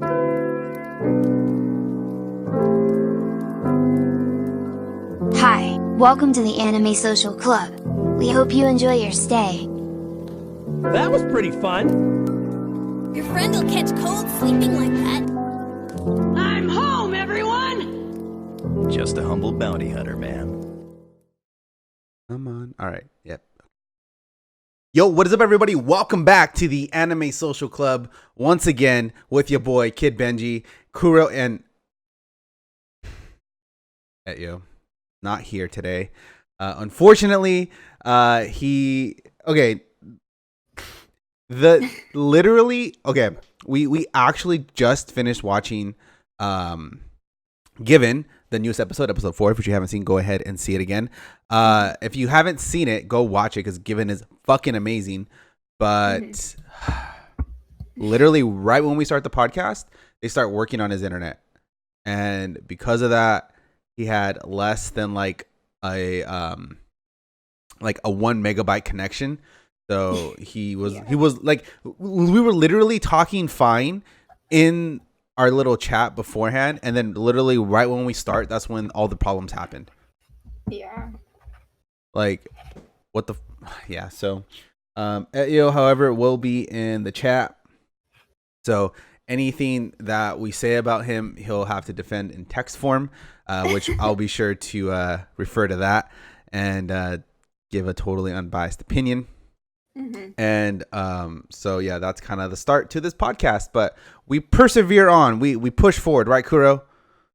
Hi, welcome to the Anime Social Club. We hope you enjoy your stay. That was pretty fun. Your friend will catch cold sleeping like that. I'm home, everyone! Just a humble bounty hunter, man. Come on. All right. Yep. Yo, what is up, everybody? Welcome back to the Anime Social Club once again with your boy Kid Benji, Kuro, and Etyo. Not here today. Unfortunately, we actually just finished watching Given, the newest episode 4. If you haven't seen, go ahead and see it again. If you haven't seen it, go watch it because Given is fucking amazing. But literally right when we start the podcast, they start working on his internet, and because of that, he had less than like a 1 megabyte connection. So he was like, we were literally talking fine in our little chat beforehand, and then literally right when we start, that's when all the problems happened. Yeah. Like, what the yeah. So Etyo, however, will be in the chat. So anything that we say about him, he'll have to defend in text form, which I'll be sure to refer to that and give a totally unbiased opinion. Mm-hmm. And so yeah, that's kind of the start to this podcast, but we persevere on. We push forward, right, Kuro?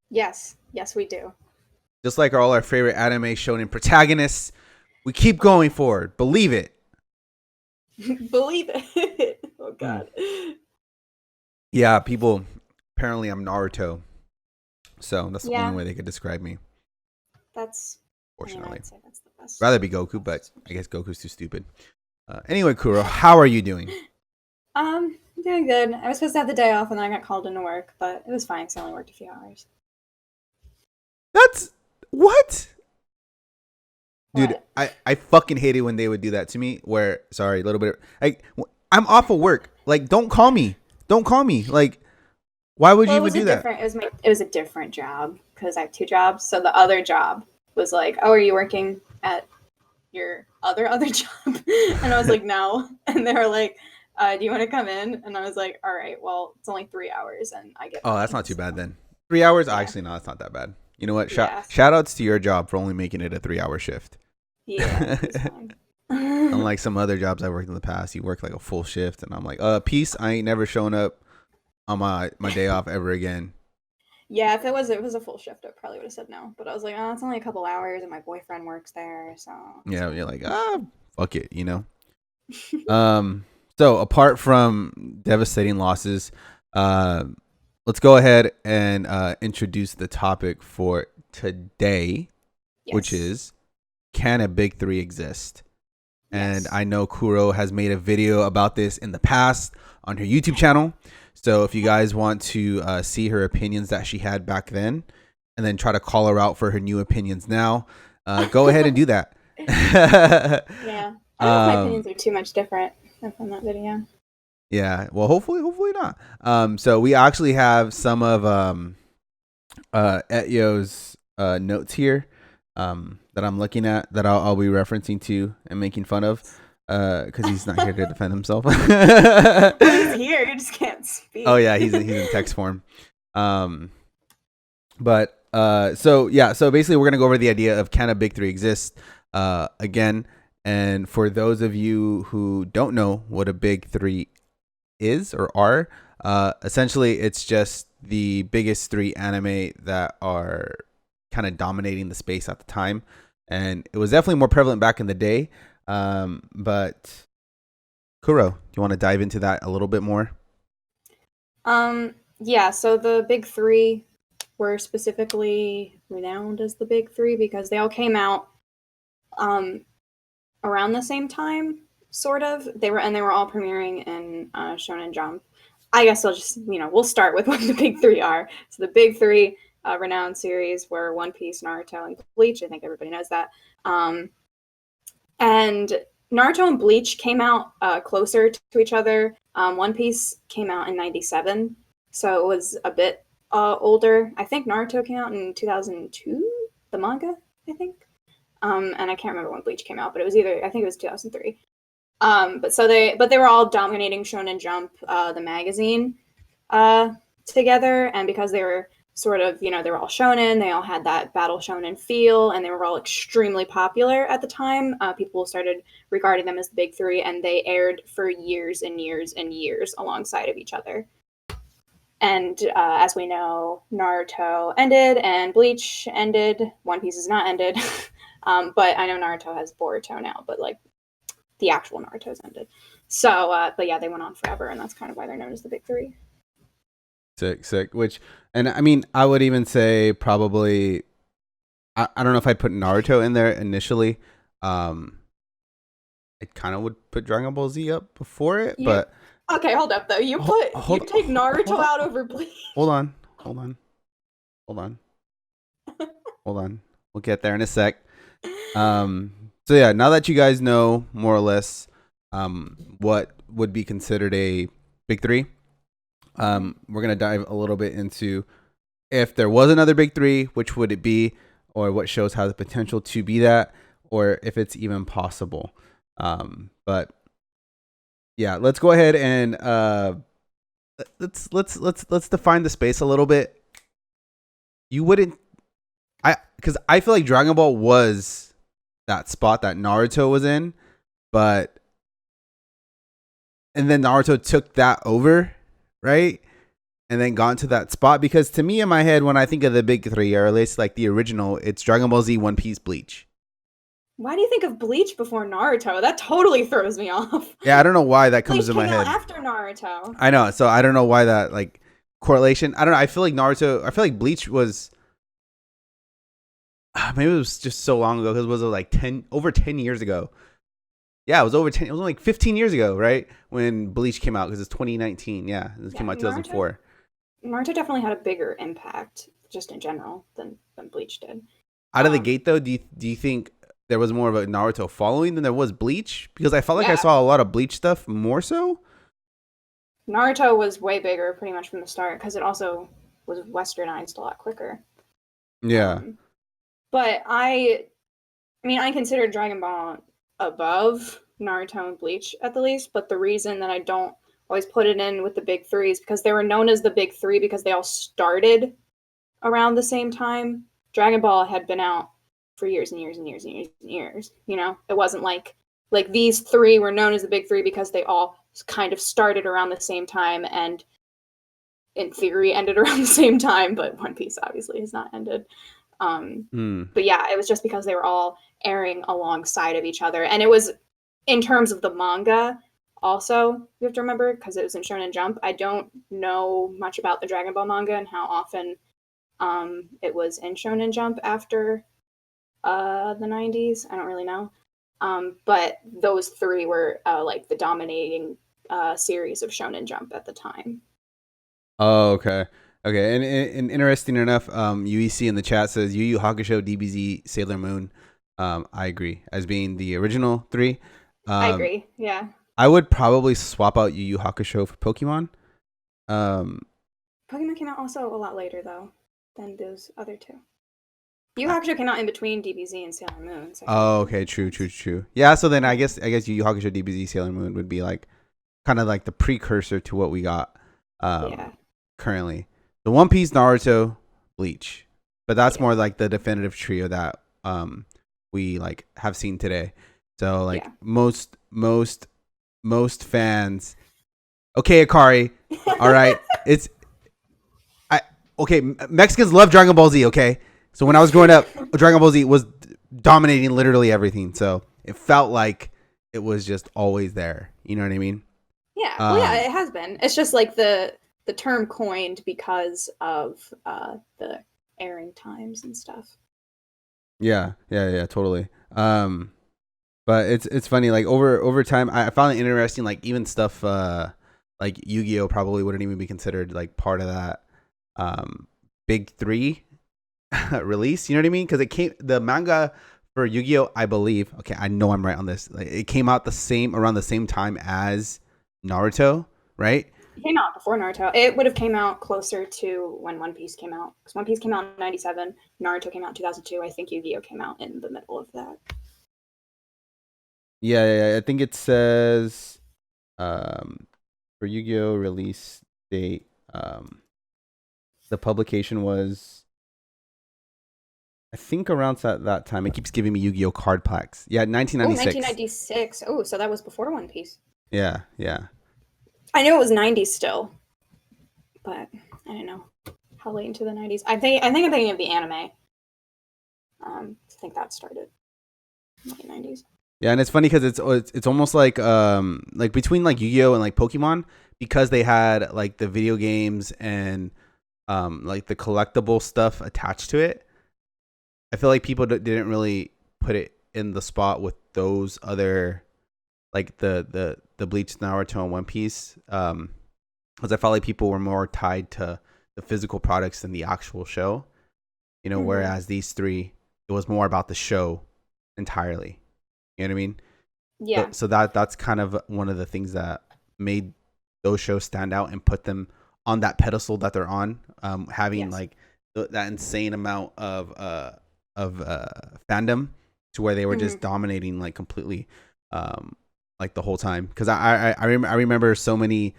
Yes, we do. Just like all our favorite anime shonen protagonists, we keep going forward. Believe it. Believe it. Oh God. Yeah, people. Apparently, I'm Naruto, so that's the only way they could describe me. That's fortunately. I'd say that's the best. Rather be Goku, but I guess Goku's too stupid. Anyway, Kuro, how are you doing? I'm doing good. I was supposed to have the day off, and then I got called into work, but it was fine because I only worked a few hours. That's what? Dude, What? I fucking hate it when they would do that to me. Where, sorry, a little bit. Like, I'm off of work. Like, don't call me. Don't call me. Like, why would you even do that? It was a different job because I have 2 jobs. So the other job was like, "Oh, are you working at your other job?" And I was like, "No." And they were like, "Do you want to come in?" And I was like, "All right, well, it's only 3 hours, and I get." Oh, that's not too bad then. 3 hours? Yeah. Actually, no, that's not that bad. You know what? Shout outs to your job for only making it a 3-hour shift. Yeah. It's fine. Unlike some other jobs I worked in the past, you work like a full shift, and I'm like, peace. I ain't never showing up on my day off ever again. Yeah, if it was a full shift, I probably would have said no. But I was like, oh, it's only a couple hours, and my boyfriend works there, so. Yeah, you're like, fuck it, you know. So apart from devastating losses, let's go ahead and introduce the topic for today, which is, can a big 3 exist? And I know Kuro has made a video about this in the past on her YouTube channel. So if you guys want to see her opinions that she had back then and then try to call her out for her new opinions now, go ahead and do that. Yeah. I don't know if my opinions are too much different from that video. Yeah. Well, hopefully not. So we actually have some of Etyo's notes here that I'm looking at that I'll be referencing to and making fun of because he's not here to defend himself. Well, he's here, you just can't speak. Oh yeah, he's in text form. So basically we're gonna go over the idea of, can a big 3 exist again. And for those of you who don't know what a big 3 is or are, essentially it's just the biggest 3 anime that are kind of dominating the space at the time, and it was definitely more prevalent back in the day. But Kuro, do you want to dive into that a little bit more? Yeah, so the big 3 were specifically renowned as the big 3 because they all came out around the same time, sort of. They were all premiering in Shonen Jump. I guess we'll start with what the big 3 are. So the big 3 renowned series were One Piece, Naruto, and Bleach. I think everybody knows that. And Naruto and Bleach came out closer to each other. One Piece came out in 97, so it was a bit older. I think Naruto came out in 2002, the manga, I think. And I can't remember when Bleach came out, but it was I think it was 2003. But they were all dominating Shonen Jump, the magazine, together, and because they were sort of, they were all shonen, they all had that battle shonen feel, and they were all extremely popular at the time. People started regarding them as the big three, and they aired for years and years and years alongside of each other. And as we know, Naruto ended and Bleach ended. One Piece is not ended. But I know Naruto has Boruto now, but like the actual Naruto's ended. So, but yeah, they went on forever, and that's kind of why they're known as the big three. Sick. Which, and I mean, I would even say probably, I don't know if I'd put Naruto in there initially. I kind of would put Dragon Ball Z up before it, but okay, hold up though. You take Naruto out over Bleach. Hold on. We'll get there in a sec. So yeah, now that you guys know more or less what would be considered a big three, we're gonna dive a little bit into if there was another big three, which would it be, or what shows have the potential to be that, or if it's even possible. But yeah, let's go ahead and let's define the space a little bit. You wouldn't, because I feel like Dragon Ball was that spot that Naruto was in, and then Naruto took that over, right? And then got into that spot, because to me in my head, when I think of the big three, or at least like the original, it's Dragon Ball Z, One Piece, Bleach. Why do you think of Bleach before Naruto? That totally throws me off. Yeah, I don't know why that comes in my head. After Naruto. I know, so I don't know why that like correlation. I don't know. I feel like Bleach was, maybe it was just so long ago, because it was like over 10 years ago. Yeah, it was over 10. It was like 15 years ago, right? When Bleach came out, because it's 2019. Yeah, it came out 2004. Naruto definitely had a bigger impact, just in general, than Bleach did. Out of the gate, though, do you think there was more of a Naruto following than there was Bleach? Because I felt like I saw a lot of Bleach stuff more so. Naruto was way bigger pretty much from the start, because it also was westernized a lot quicker. Yeah. But I consider Dragon Ball above Naruto and Bleach at the least, but the reason that I don't always put it in with the big three is because they were known as the big three because they all started around the same time. Dragon Ball had been out for years and years and years and years and years. It wasn't like these three were known as the big three because they all kind of started around the same time and in theory ended around the same time, but One Piece obviously has not ended. But yeah, it was just because they were all airing alongside of each other. And it was, in terms of the manga, also, you have to remember, because it was in Shonen Jump, I don't know much about the Dragon Ball manga and how often it was in Shonen Jump after the 90s. I don't really know. But those three were like the dominating series of Shonen Jump at the time. Oh, okay. Okay, and interesting enough, UEC in the chat says Yu Yu Hakusho, DBZ, Sailor Moon. I agree, as being the original three. I agree, yeah. I would probably swap out Yu Yu Hakusho for Pokemon. Pokemon came out also a lot later, though, than those other two. Yu Yu Hakusho came out in between DBZ and Sailor Moon. So okay, true. Yeah, so then I guess Yu Yu Hakusho, DBZ, Sailor Moon would be like kind of like the precursor to what we got currently. The One Piece, Naruto, Bleach, but that's more like the definitive trio that we like have seen today. So like most fans. Okay, Akari. All right, Mexicans love Dragon Ball Z. Okay, so when I was growing up, Dragon Ball Z was dominating literally everything. So it felt like it was just always there. You know what I mean? Yeah. It has been. It's just like the term coined because of the airing times and stuff. Yeah, totally. But it's funny, like over time, I found it interesting, like even stuff like Yu-Gi-Oh probably wouldn't even be considered like part of that big three release. You know what I mean? Because the manga for Yu-Gi-Oh, I believe. Okay, I know I'm right on this. Like, it came out around the same time as Naruto, right? It came out before Naruto. It would have came out closer to when One Piece came out. Because One Piece came out in 97, Naruto came out in 2002. I think Yu-Gi-Oh! Came out in the middle of that. Yeah, I think it says for Yu-Gi-Oh! Release date, the publication was, I think, around that time. It keeps giving me Yu-Gi-Oh! Card packs. Yeah, Oh, 1996. 1996. Oh, so that was before One Piece. Yeah. I knew it was 90s still, but I don't know how late into the 90s. I think I'm thinking of the anime. I think that started in the late 90s. Yeah, and it's funny because it's almost like between like Yu-Gi-Oh! And like Pokemon, because they had like the video games and like the collectible stuff attached to it. I feel like people didn't really put it in the spot with those other, like the Bleach, Naruto, and One Piece, because I felt like people were more tied to the physical products than the actual show, whereas these three, it was more about the show entirely. You know what I mean? Yeah. So that's kind of one of the things that made those shows stand out and put them on that pedestal that they're on, having like that insane amount of fandom to where they were just dominating like completely, like the whole time. Because I remember so many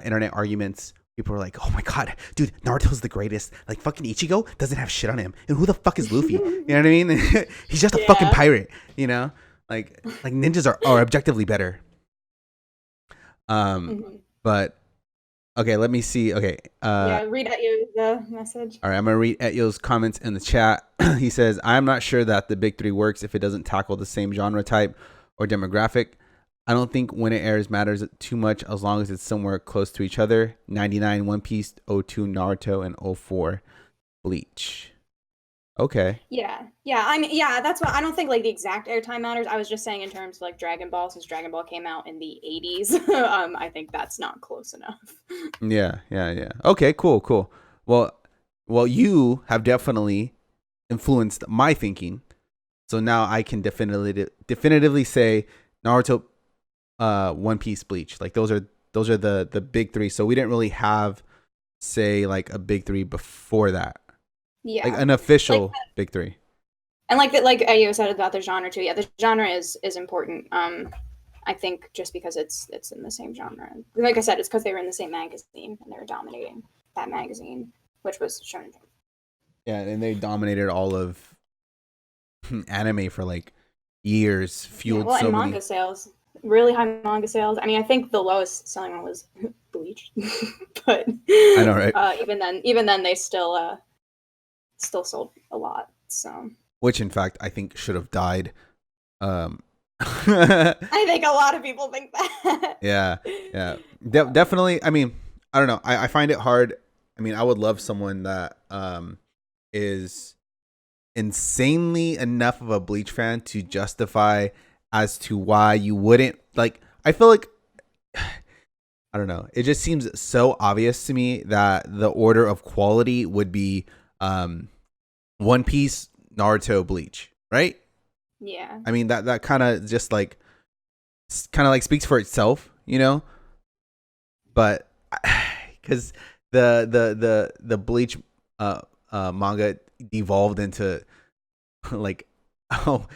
internet arguments. People were like, "Oh my god, dude, Naruto's the greatest. Like fucking Ichigo doesn't have shit on him, and who the fuck is Luffy? You know what I mean? He's just a fucking pirate. You know, like ninjas are objectively better." But okay, let me see. Okay, read at you the message. All right, I'm gonna read Etyo's comments in the chat. He says, "I'm not sure that the big three works if it doesn't tackle the same genre type or demographic. I don't think when it airs matters too much as long as it's somewhere close to each other. 99 One Piece, 02 Naruto, and 04 Bleach." Okay. Yeah. I mean, that's what I don't think like the exact airtime matters. I was just saying in terms of like Dragon Ball, since Dragon Ball came out in the 80s. I think that's not close enough. Yeah. Okay, cool. Well, you have definitely influenced my thinking. So now I can definitively say Naruto, One Piece, Bleach. Like those are the big three. So we didn't really have, say, like a big three before that. Yeah, like an official like big three. And like you said about the genre too. Yeah, the genre is important. I think just because it's in the same genre. Like I said, it's because they were in the same magazine and they were dominating that magazine, which was Shonen Jump. Yeah, and they dominated all of anime for like years. Fueled so many manga sales, really high manga sales. I mean, I think the lowest selling one was Bleach, but I know, right? Even then, they still sold a lot. So, which in fact I think should have died. I think a lot of people think that. Yeah. Definitely. I mean, I don't know. I find it hard. I mean, I would love someone that is insanely enough of a Bleach fan to justify as to why you wouldn't like. I feel like I don't know. It just seems so obvious to me that the order of quality would be One Piece, Naruto, Bleach, right? Yeah. I mean that kind of just like speaks for itself, you know. But because the Bleach manga devolved into like oh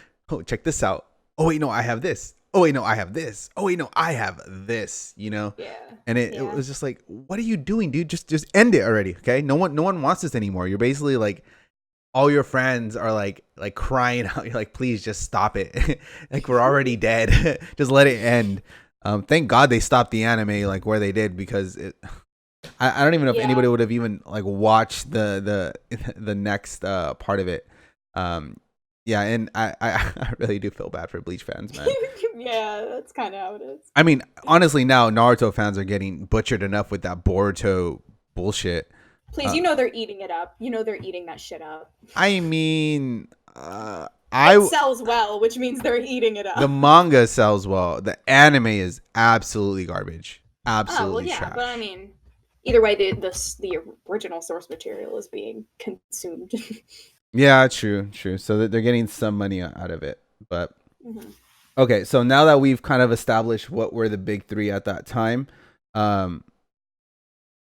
check this out. Oh wait, no, I have this. Oh wait, no, I have this. Oh wait, no, I have this. You know. Yeah. And it was just like, what are you doing, dude? Just end it already, okay? No one wants this anymore. You're basically like, all your friends are like crying out. You're like, please just stop it. Like we're already dead. Just let it end. Thank God they stopped the anime like where they did, because I don't even know if anybody would have even like watched the next part of it. Yeah, and I really do feel bad for Bleach fans, man. Yeah, that's kind of how it is. I mean, honestly, now Naruto fans are getting butchered enough with that Boruto bullshit. Please, you know they're eating it up. You know they're eating that shit up. I mean, it sells well, which means they're eating it up. The manga sells well. The anime is absolutely garbage. Absolutely trash. But I mean, either way, the original source material is being consumed. Yeah, true. So they're getting some money out of it. But okay, so now that we've kind of established what were the big three at that time,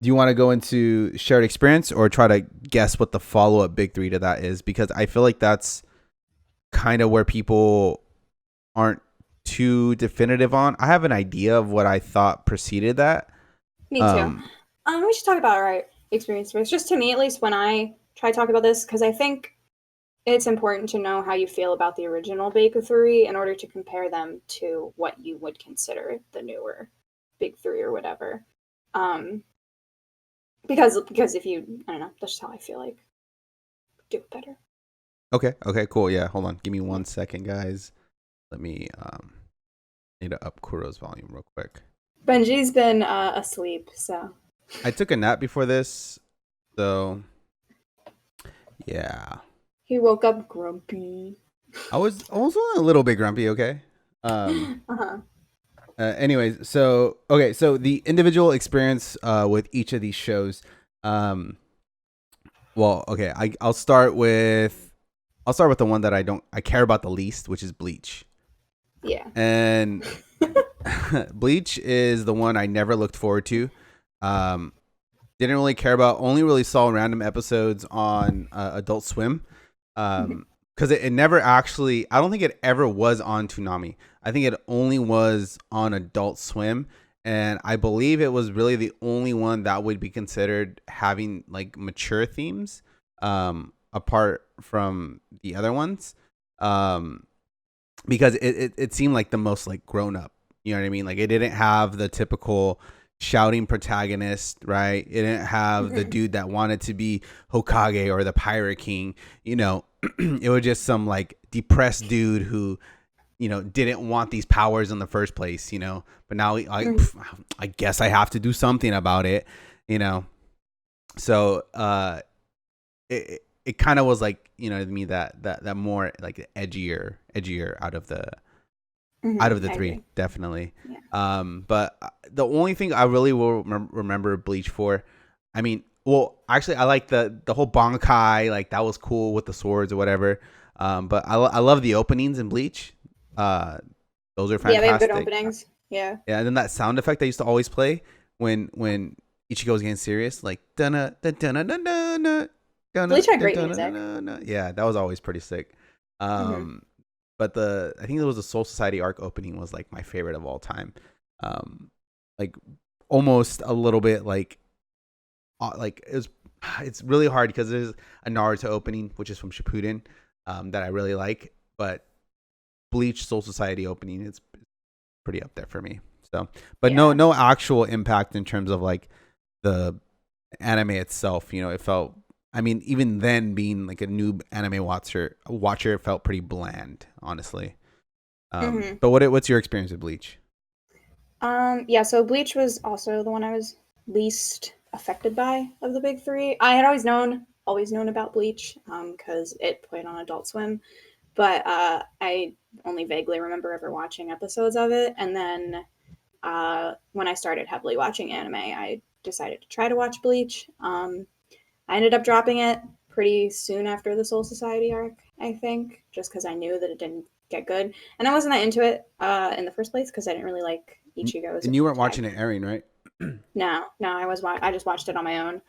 Do you want to go into shared experience or try to guess what the follow-up big three to that is? Because I feel like that's kind of where people aren't too definitive on. I have an idea of what I thought preceded that. Me too. We should talk about our experience first. Just to me, at least, when I try to talk about this, because I think it's important to know how you feel about the original Big Three in order to compare them to what you would consider the newer Big Three or whatever. Because if you, I don't know, that's just how I feel like do it better. Okay, cool. Yeah, hold on. Give me 1 second, guys. Let me need to up Kuro's volume real quick. Benji's been asleep, so I took a nap before this, so yeah. he woke up grumpy. I was also a little bit grumpy, okay? Anyways, so the individual experience with each of these shows. I'll start with the one that I care about the least, which is Bleach. Yeah. And Bleach is the one I never looked forward to. Didn't really care about. Only really saw random episodes on Adult Swim. Because it never actually, I don't think it ever was on Toonami. I think it only was on Adult Swim, and I believe it was really the only one that would be considered having like mature themes, apart from the other ones, because it seemed like the most like grown up. You know what I mean? Like it didn't have the typical shouting protagonist, right? It didn't have the dude that wanted to be Hokage or the Pirate King. You know, it was just some like depressed dude who, you know, didn't want these powers in the first place, you know, but now I guess I have to do something about it, you know? So, it kind of was like, you know what I mean? That more like edgier out of the three, definitely. Yeah. But the only thing I really will remember Bleach for, I mean, well, actually I like the whole Bankai, like that was cool with the swords or whatever. But I love the openings in Bleach. Those are fantastic. Yeah, they have good openings. Yeah. Yeah, and then that sound effect I used to always play when Ichigo's getting serious, like dun dun dun dun dun dun. Bleach had great music. Yeah, that was always pretty sick. But I think it was the Soul Society arc opening was like my favorite of all time. Like almost a little bit like it's really hard because there's a Naruto opening which is from Shippuden that I really like, but Bleach Soul Society opening is pretty up there for me. So, but yeah. no actual impact in terms of like the anime itself. You know, it felt. I mean, even then, being like a new anime watcher, it felt pretty bland, honestly. But what's your experience with Bleach? Yeah, so Bleach was also the one I was least affected by of the big three. I had always known about Bleach, because it played on Adult Swim, but I only vaguely remember ever watching episodes of it. And then when I started heavily watching anime, I decided to try to watch Bleach. I ended up dropping it pretty soon after the Soul Society arc, I think, just because I knew that it didn't get good. And I wasn't that into it in the first place because I didn't really like Ichigo. And you weren't watching it airing, right? No, I just watched it on my own.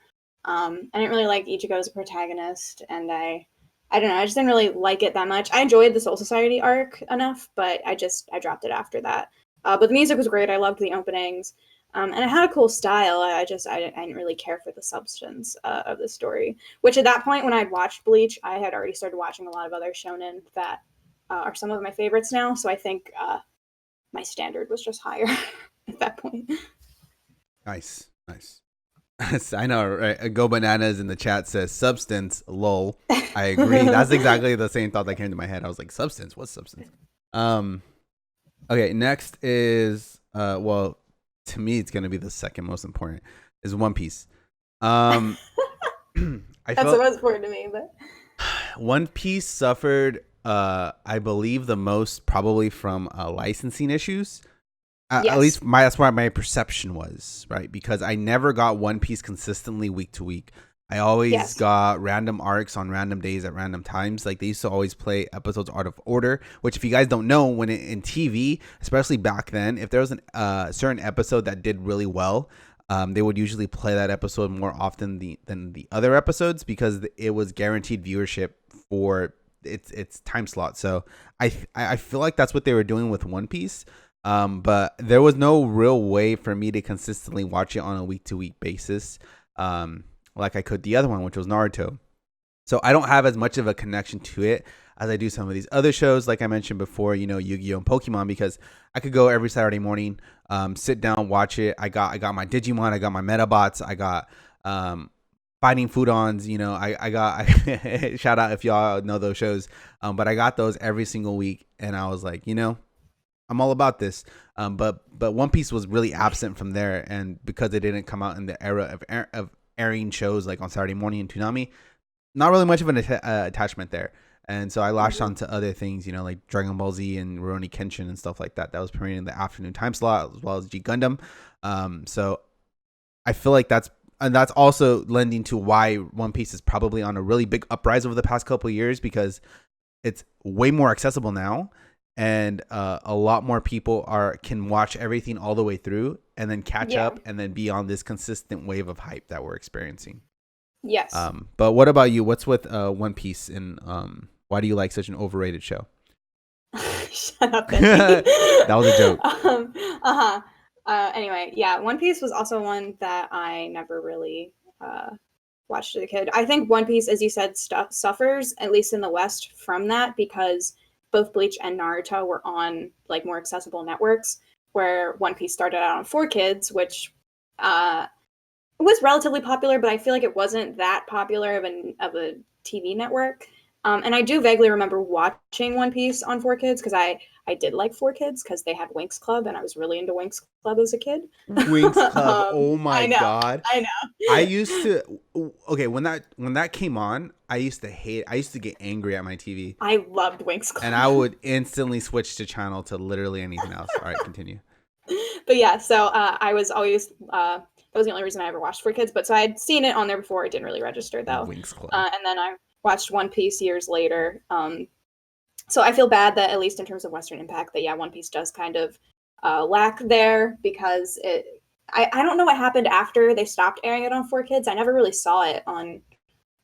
I didn't really like Ichigo as a protagonist, and I don't know, I just didn't really like it that much. I enjoyed the Soul Society arc enough, but I dropped it after that. But the music was great. I loved the openings. And it had a cool style. I didn't really care for the substance of the story. Which at that point, when I watched Bleach, I had already started watching a lot of other shonen that are some of my favorites now. So I think my standard was just higher at that point. Nice. I know, right? Go Bananas in the chat says substance, lol. I agree. That's exactly the same thought that came to my head. I was like, substance? What's substance? Okay, next is to me, it's going to be the second most important, is One Piece. That's the most important to me, but One Piece suffered, I believe, the most probably from licensing issues. Yes. At least that's why my perception was, right? Because I never got One Piece consistently week to week. I always got random arcs on random days at random times. Like they used to always play episodes out of order, which if you guys don't know, in TV, especially back then, if there was a certain episode that did really well, they would usually play that episode more often than the other episodes because it was guaranteed viewership for its time slot. So I feel like that's what they were doing with One Piece. But there was no real way for me to consistently watch it on a week-to-week basis, like I could the other one, which was Naruto. So I don't have as much of a connection to it as I do some of these other shows, like I mentioned before, Yu-Gi-Oh! And Pokemon, because I could go every Saturday morning, sit down, watch it. I got my Digimon, I got my Metabots, I got Fighting Foodons, I got shout out if y'all know those shows, but I got those every single week, and I was like, I'm all about this. But One Piece was really absent from there, and because it didn't come out in the era of airing shows like on Saturday morning in Toonami, not really much of an attachment there. And so I latched on to other things, like Dragon Ball Z and Rurouni Kenshin and stuff like that. That was premiering in the afternoon time slot, as well as G Gundam. So I feel like that's also lending to why One Piece is probably on a really big uprise over the past couple of years, because it's way more accessible now, and a lot more people can watch everything all the way through and then catch up and then be on this consistent wave of hype that we're experiencing. Yes. But what about you? What's with One Piece, and why do you like such an overrated show? Shut up. That was a joke. Anyway, yeah, One Piece was also one that I never really watched as a kid. I think One Piece, as you said, suffers, at least in the West, from that, because both Bleach and Naruto were on like more accessible networks, where One Piece started out on 4Kids, which was relatively popular, but I feel like it wasn't that popular of a TV network. And I do vaguely remember watching One Piece on 4Kids, because I did like 4Kids because they had Winx Club, and I was really into Winx Club as a kid. Winx Club, oh my god! I know. I used to. Okay, when that came on, I used to hate. I used to get angry at my TV. I loved Winx Club, and I would instantly switch to channel to literally anything else. All right, continue. But yeah, so I was always. That was the only reason I ever watched 4Kids. But so I had seen it on there before. It didn't really register though. Winx Club. And then I watched One Piece years later. So I feel bad that, at least in terms of Western impact, that One Piece does kind of lack there, because I don't know what happened after they stopped airing it on 4Kids. I never really saw it on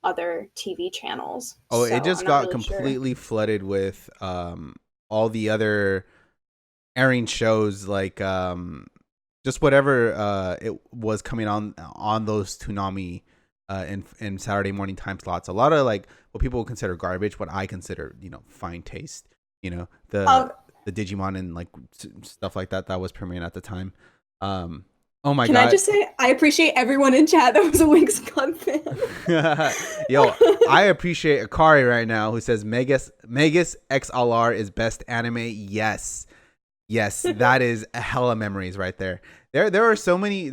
other TV channels. Oh, so it just got completely flooded with all the other airing shows, like just whatever it was coming on those Toonami in Saturday morning time slots. A lot of like what people would consider garbage, what I consider fine taste. The Digimon and like stuff like that was premiering at the time. Oh my god! Can I just say I appreciate everyone in chat that was a Winx Club fan. Yo, I appreciate Akari right now, who says Megas XLR is best anime. Yes, that is a hella memories right there. There are so many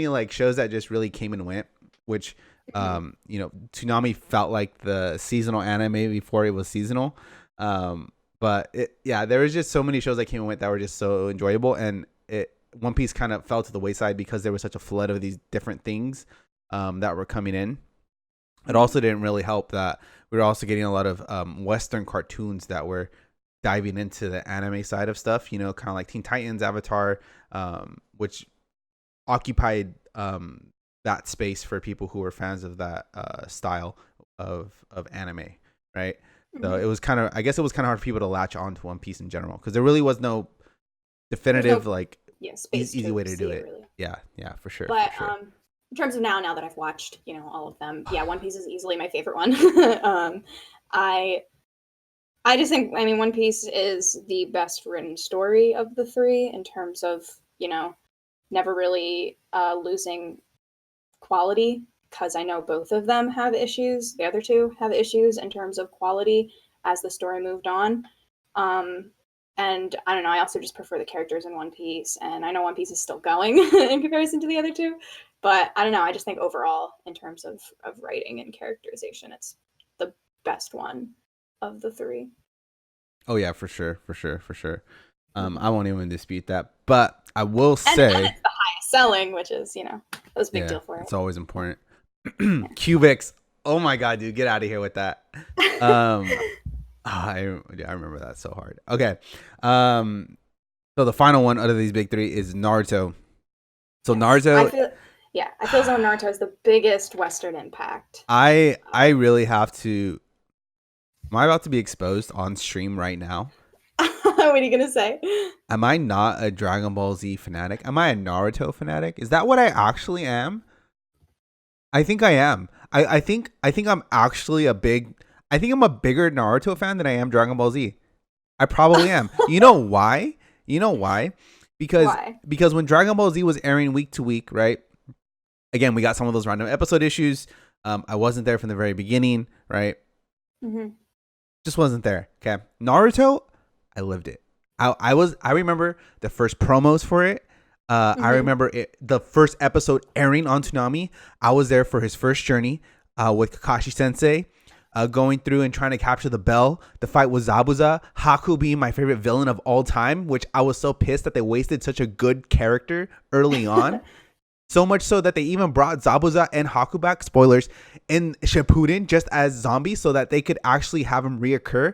like shows that just really came and went, which Toonami felt like the seasonal anime before it was seasonal. But there was just so many shows that came and went that were just so enjoyable, and One Piece kind of fell to the wayside because there was such a flood of these different things that were coming in. It also didn't really help that we were also getting a lot of Western cartoons that were diving into the anime side of stuff, kind of like Teen Titans, Avatar, which occupied that space for people who were fans of that style of anime, right? Mm-hmm. So it was kind of hard for people to latch on to One Piece in general, because there really was no definitive easy way to do it. Really. Yeah, for sure. But for sure. In terms of now that I've watched, all of them, One Piece is easily my favorite one. I just think, One Piece is the best written story of the three, in terms of, never really losing quality, because I know both of them have issues. The other two have issues in terms of quality as the story moved on. And I don't know, I also just prefer the characters in One Piece, and I know One Piece is still going in comparison to the other two, but I don't know, I just think overall, in terms of writing and characterization, it's the best one of the three. Oh yeah, for sure. I won't even dispute that, but I will say, and it's the highest selling, which is that was a big deal for it. It's always important. Cubics, oh my god, dude, get out of here with that. I remember that so hard. Okay, so the final one out of these big three is Naruto. So Naruto, Yeah, I feel as though Naruto has the biggest Western impact. I really have to. Am I about to be exposed on stream right now? What are you gonna say? Am I not a Dragon Ball Z fanatic? Am I a Naruto fanatic? Is that what I actually am? I think I am. I think I'm actually a big. I think I'm a bigger Naruto fan than I am Dragon Ball Z. I probably am. You know why? You know why? Because Why? because when Dragon Ball Z was airing week to week, right? Again, we got some of those random episode issues. I wasn't there from the very beginning, right? Mm-hmm. Just wasn't there. Okay. Naruto, I lived it. I remember the first promos for it. I remember the first episode airing on Toonami. I was there for his first journey with Kakashi Sensei, going through and trying to capture the bell. The fight with Zabuza, Haku being my favorite villain of all time, which I was so pissed that they wasted such a good character early on. So much so that they even brought Zabuza and Haku back, spoilers, in Shippuden just as zombies so that they could actually have him reoccur.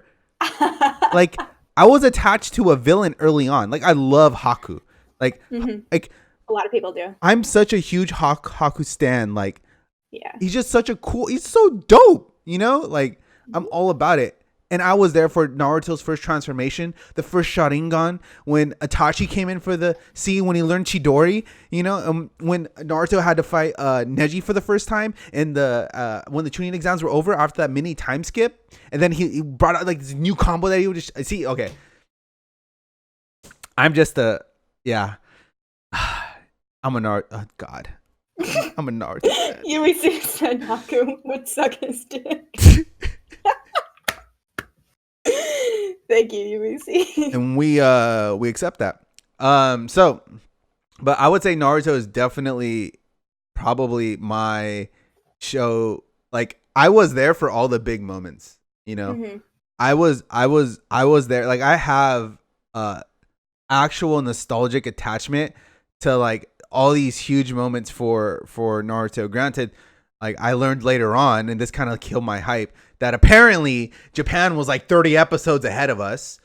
Like, I was attached to a villain early on. Like, I love Haku. Like, like A lot of people do. I'm such a huge Haku stan. Like, Yeah. he's just such a cool, he's so dope, you know? Like, I'm all about it. And I was there for Naruto's first transformation, the first Sharingan, when Itachi came in for the scene when he learned Chidori, you know, when Naruto had to fight Neji for the first time, and when the Chunin exams were over after that mini time skip, and then he brought out like this new combo that he would just see. Okay, I'm just yeah, I'm a Naruto. Oh, God, I'm a Naruto fan. UEC said Haku would suck his dick. Thank you, UEC. And we accept that. So, but I would say Naruto is definitely probably my show. Like, I was there for all the big moments, you know. I was there. Like, I have actual nostalgic attachment to like all these huge moments for Naruto. Granted, like, I learned later on, and this kind of killed my hype, that apparently Japan was like 30 episodes ahead of us.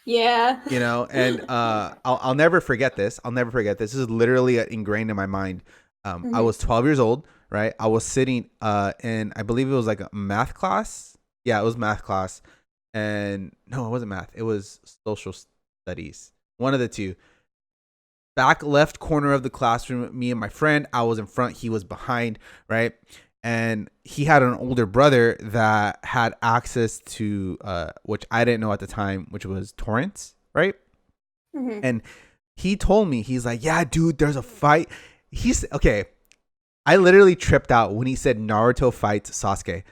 Yeah. You know, and I'll never forget this. I'll never forget this. This is literally ingrained in my mind. I was 12 years old, right? I was sitting in, I believe it was like a math class. Yeah, it was math class. And no, it wasn't math. It was social studies. One of the two. Back left corner of the classroom, me and my friend. I was in front, he was behind, right? And he had an older brother that had access to which I didn't know at the time, which was torrents, right? And he told me, he's like, yeah, dude, there's a fight. He's okay. I literally tripped out when he said Naruto fights Sasuke.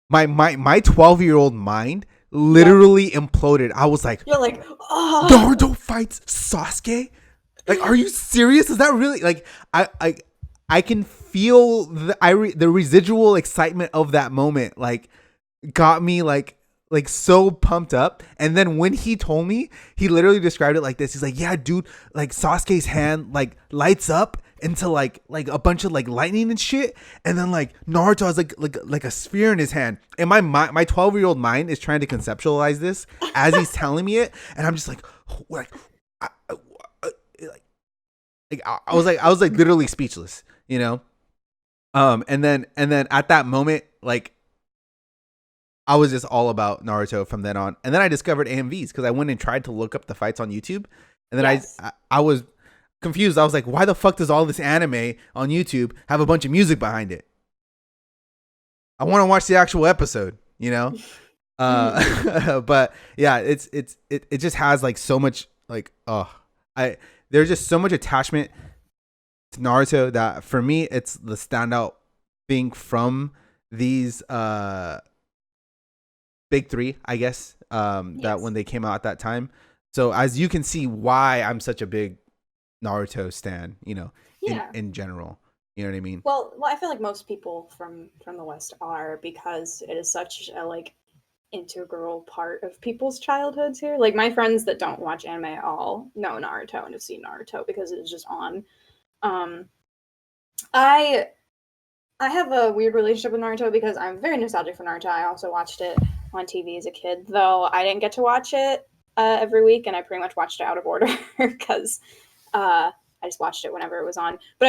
My 12-year-old mind literally imploded. I was like, You're like, oh. Naruto fights Sasuke? Like, are you serious? Is that really like I can feel the residual excitement of that moment, like, got me like so pumped up. And then when he told me, he literally described it like this. He's like, yeah, dude, like Sasuke's hand like lights up into like a bunch of like lightning and shit, and then like Naruto has like a sphere in his hand. And my 12-year-old mind is trying to conceptualize this as he's telling me it, and I'm just like I was like literally speechless, you know. And then at that moment, like, I was just all about Naruto from then on. And then I discovered AMVs because I went and tried to look up the fights on YouTube, and then I was confused. I was like, why the fuck does all this anime on YouTube have a bunch of music behind it? I want to watch the actual episode, you know. But yeah, it just has like so much like there's just so much attachment to Naruto that for me it's the standout thing from these big three, I guess, that when they came out at that time. So as you can see why I'm such a big Naruto stan, you know, in general. You know what I mean? Well, I feel like most people from the West are, because it is such a like integral part of people's childhoods here. Like, my friends that don't watch anime at all know Naruto and have seen Naruto because it's just on. I have a weird relationship with Naruto because I'm very nostalgic for Naruto. I also watched it on TV as a kid, though I didn't get to watch it every week, and I pretty much watched it out of order because I just watched it whenever it was on. But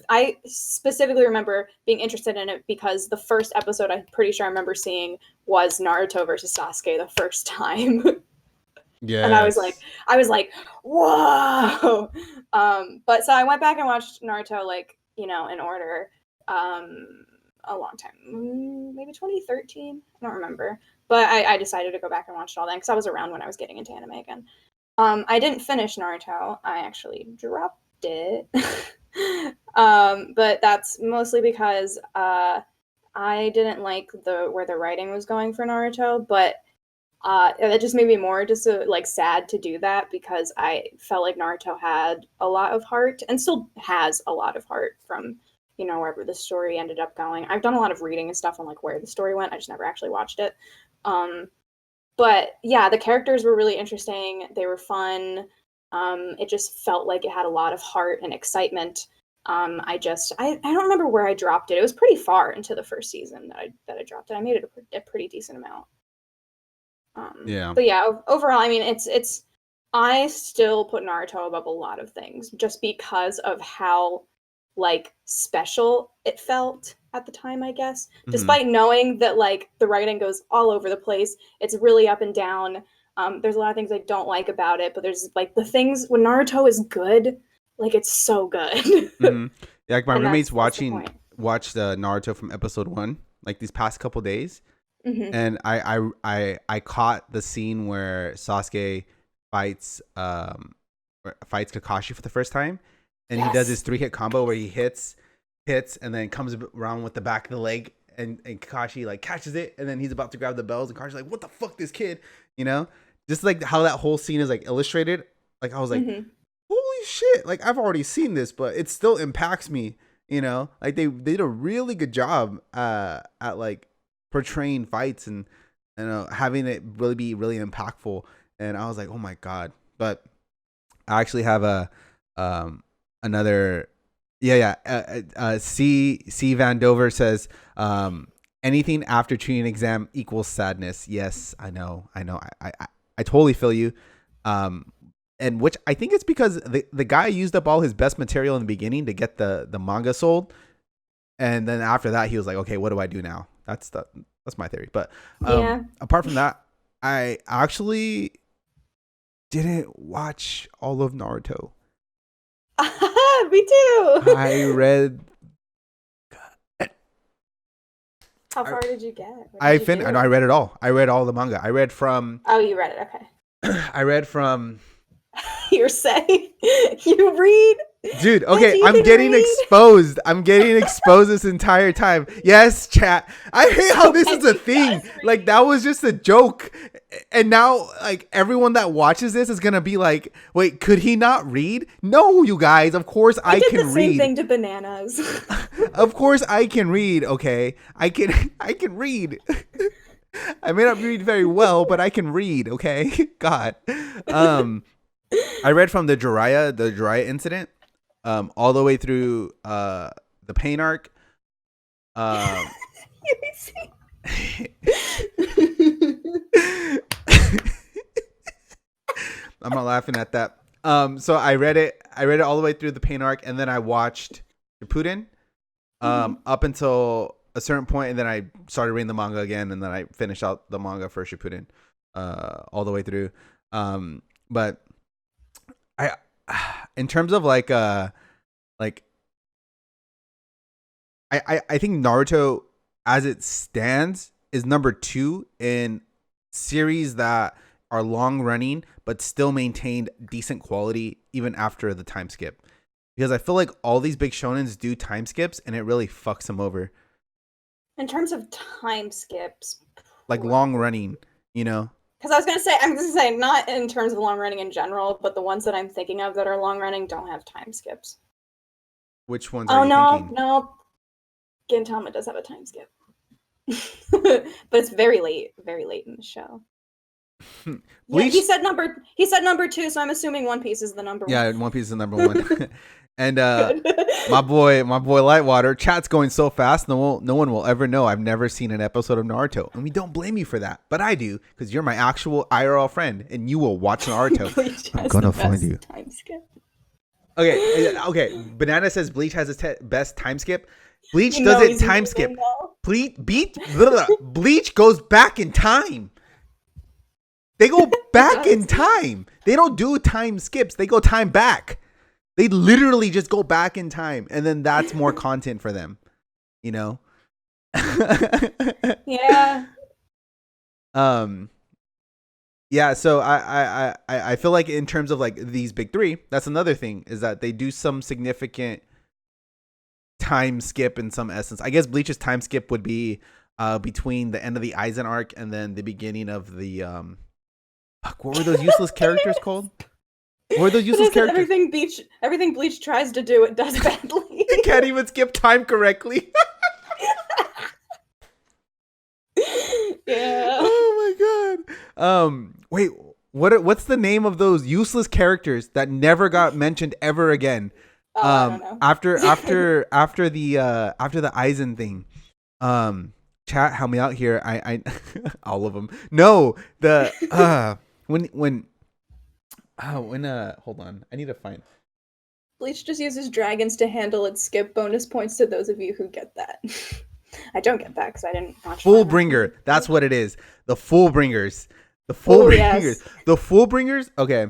I specifically remember being interested in it because the first episode I'm pretty sure I remember seeing was Naruto versus Sasuke the first time. Yeah. And I was like, whoa. But so I went back and watched Naruto, like, you know, in order, a long time, maybe 2013. I don't remember. But I decided to go back and watch it all then because I was around when I was getting into anime again. I didn't finish Naruto. I actually dropped it. But that's mostly because I didn't like where the writing was going for Naruto, but that just made me more just like sad to do that because I felt like Naruto had a lot of heart and still has a lot of heart from, you know, wherever the story ended up going. I've done a lot of reading and stuff on like where the story went. I just never actually watched it. But yeah, the characters were really interesting. They were fun. It just felt like it had a lot of heart and excitement. I don't remember where I dropped it. It was pretty far into the first season that I dropped it. I made it a pretty decent amount. Yeah. But yeah, overall, I mean, it's I still put Naruto above a lot of things just because of how like special it felt at the time, I guess. Despite knowing that like the writing goes all over the place, it's really up and down. There's a lot of things I don't like about it, but there's like the things when Naruto is good, like it's so good. Yeah, like my And roommates that's the point. watched Naruto from episode 1 like these past couple days, and I caught the scene where Sasuke fights Kakashi for the first time, and he does his 3-hit combo where he hits, and then comes around with the back of the leg, and Kakashi like catches it, and then he's about to grab the bells, and Kakashi's like, "What the fuck, this kid?" You know, just like how that whole scene is like illustrated. Like I was like, "Holy shit!" Like I've already seen this, but it still impacts me. You know, like they did a really good job at like portraying fights and having it really be really impactful. And I was like, "Oh my god!" But I actually have another. C Vandover says, anything after treating exam equals sadness. Yes, I know. I totally feel you. And which I think it's because the guy used up all his best material in the beginning to get the manga sold, and then after that he was like, okay, what do I do now? That's my theory. But apart from that, I actually didn't watch all of Naruto. Me too. I read. How far did you get? I read it all. I read all the manga. I read from. Oh, you read it. Okay. I read from. You're saying you read, dude. Okay, I'm getting exposed. I'm getting exposed this entire time. Yes, chat. I hate how this is a thing. Like that was just a joke, and now like everyone that watches this is gonna be like, "Wait, could he not read?" No, you guys. Of course I can read. I did the same thing to bananas. Of course I can read. Okay, I can read. I may not read very well, but I can read. Okay, God. I read from the Jiraiya incident, all the way through the pain arc. I'm not laughing at that. So I read it all the way through the pain arc, and then I watched Shippuden up until a certain point, and then I started reading the manga again, and then I finished out the manga for Shippuden all the way through. But in terms of I think Naruto as it stands is number 2 in series that are long running but still maintained decent quality even after the time skip, because I feel like all these big shonens do time skips and it really fucks them over in terms of time skips, like long running, you know. Because I'm gonna say not in terms of long running in general, but the ones that I'm thinking of that are long running don't have time skips. Which ones are you thinking? No. Gintama does have a time skip. But it's very late in the show. Yeah, he said number 2, so I'm assuming One Piece is the number 1. Yeah, One Piece is the number 1. And my boy Lightwater, chat's going so fast, no one will ever know I've never seen an episode of Naruto, and we don't blame you for that, but I do, because you're my actual IRL friend, and you will watch Naruto. I'm gonna find you. Time skip. Okay. Banana says Bleach has its best time skip. Bleach You know doesn't he's time moving skip. now. Bleach goes back in time. They go back in time. They don't do time skips. They go time back. They literally just go back in time, and then that's more content for them. You know. Yeah. Yeah, so I feel like in terms of like these big three, that's another thing is that they do some significant time skip in some essence. I guess Bleach's time skip would be between the end of the Aizen arc and then the beginning of the what were those useless characters called? What were those useless characters? Everything Bleach tries to do, it does badly. It can't even skip time correctly. Yeah. Oh my god. Wait, what's the name of those useless characters that never got mentioned ever again? I don't know. After the Aizen thing. Chat, help me out here. I all of them. No, the when hold on. I need to find. Bleach just uses dragons to handle its skip. Bonus points to those of you who get that. I don't get that because I didn't watch Fullbringer. That's what it is. The Fullbringers. The Fullbringers. Yes. The Fullbringers. Okay.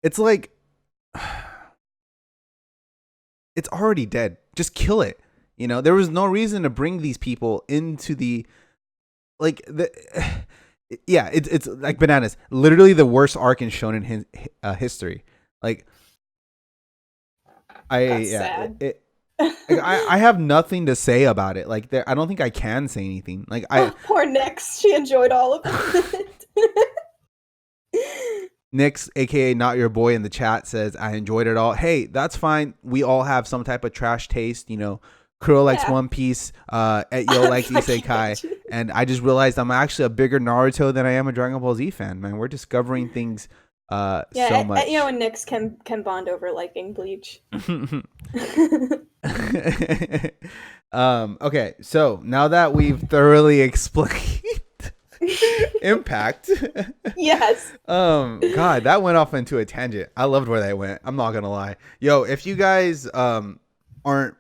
It's like it's already dead. Just kill it. You know, there was no reason to bring these people into the yeah, it's like bananas. Literally the worst arc in shonen history. Like sad. I have nothing to say about it. Like I don't think I can say anything. Like Poor Nyx. She enjoyed all of it. Nyx, aka Not Your Boy in the chat, says I enjoyed it all. Hey, that's fine. We all have some type of trash taste, you know. Kuro likes One Piece, Etyo likes Isekai, and I just realized I'm actually a bigger Naruto than I am a Dragon Ball Z fan, man. We're discovering things so much. Etyo and Nyx can bond over liking Bleach. Okay, so now that we've thoroughly explained Impact. Yes. God, that went off into a tangent. I loved where that went. I'm not gonna lie. Yo, if you guys aren't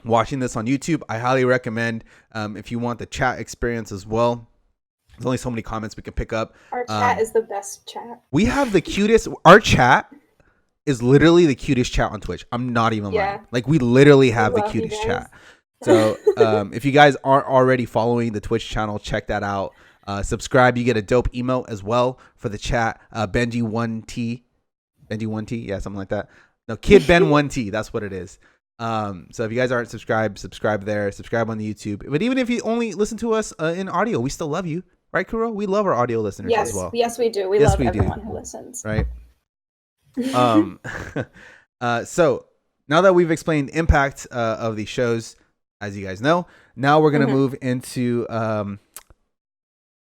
watching this on YouTube, I highly recommend if you want the chat experience as well. There's only so many comments we can pick up. Our chat is the best chat. We have the cutest. Our chat is literally the cutest chat on Twitch. I'm not even lying. Like we literally have the cutest chat. So if you guys aren't already following the Twitch channel, check that out. Subscribe. You get a dope emote as well for the chat. Benji1T. Benji1T. Yeah, something like that. No, Kid Ben1T. That's what it is. So if you guys aren't subscribed, subscribe there. Subscribe on the YouTube. But even if you only listen to us in audio, we still love you. Right, Kuro? We love our audio listeners as well. Yes, we do. We love everyone who listens. Right. So now that we've explained impact of these shows, as you guys know, now we're gonna move into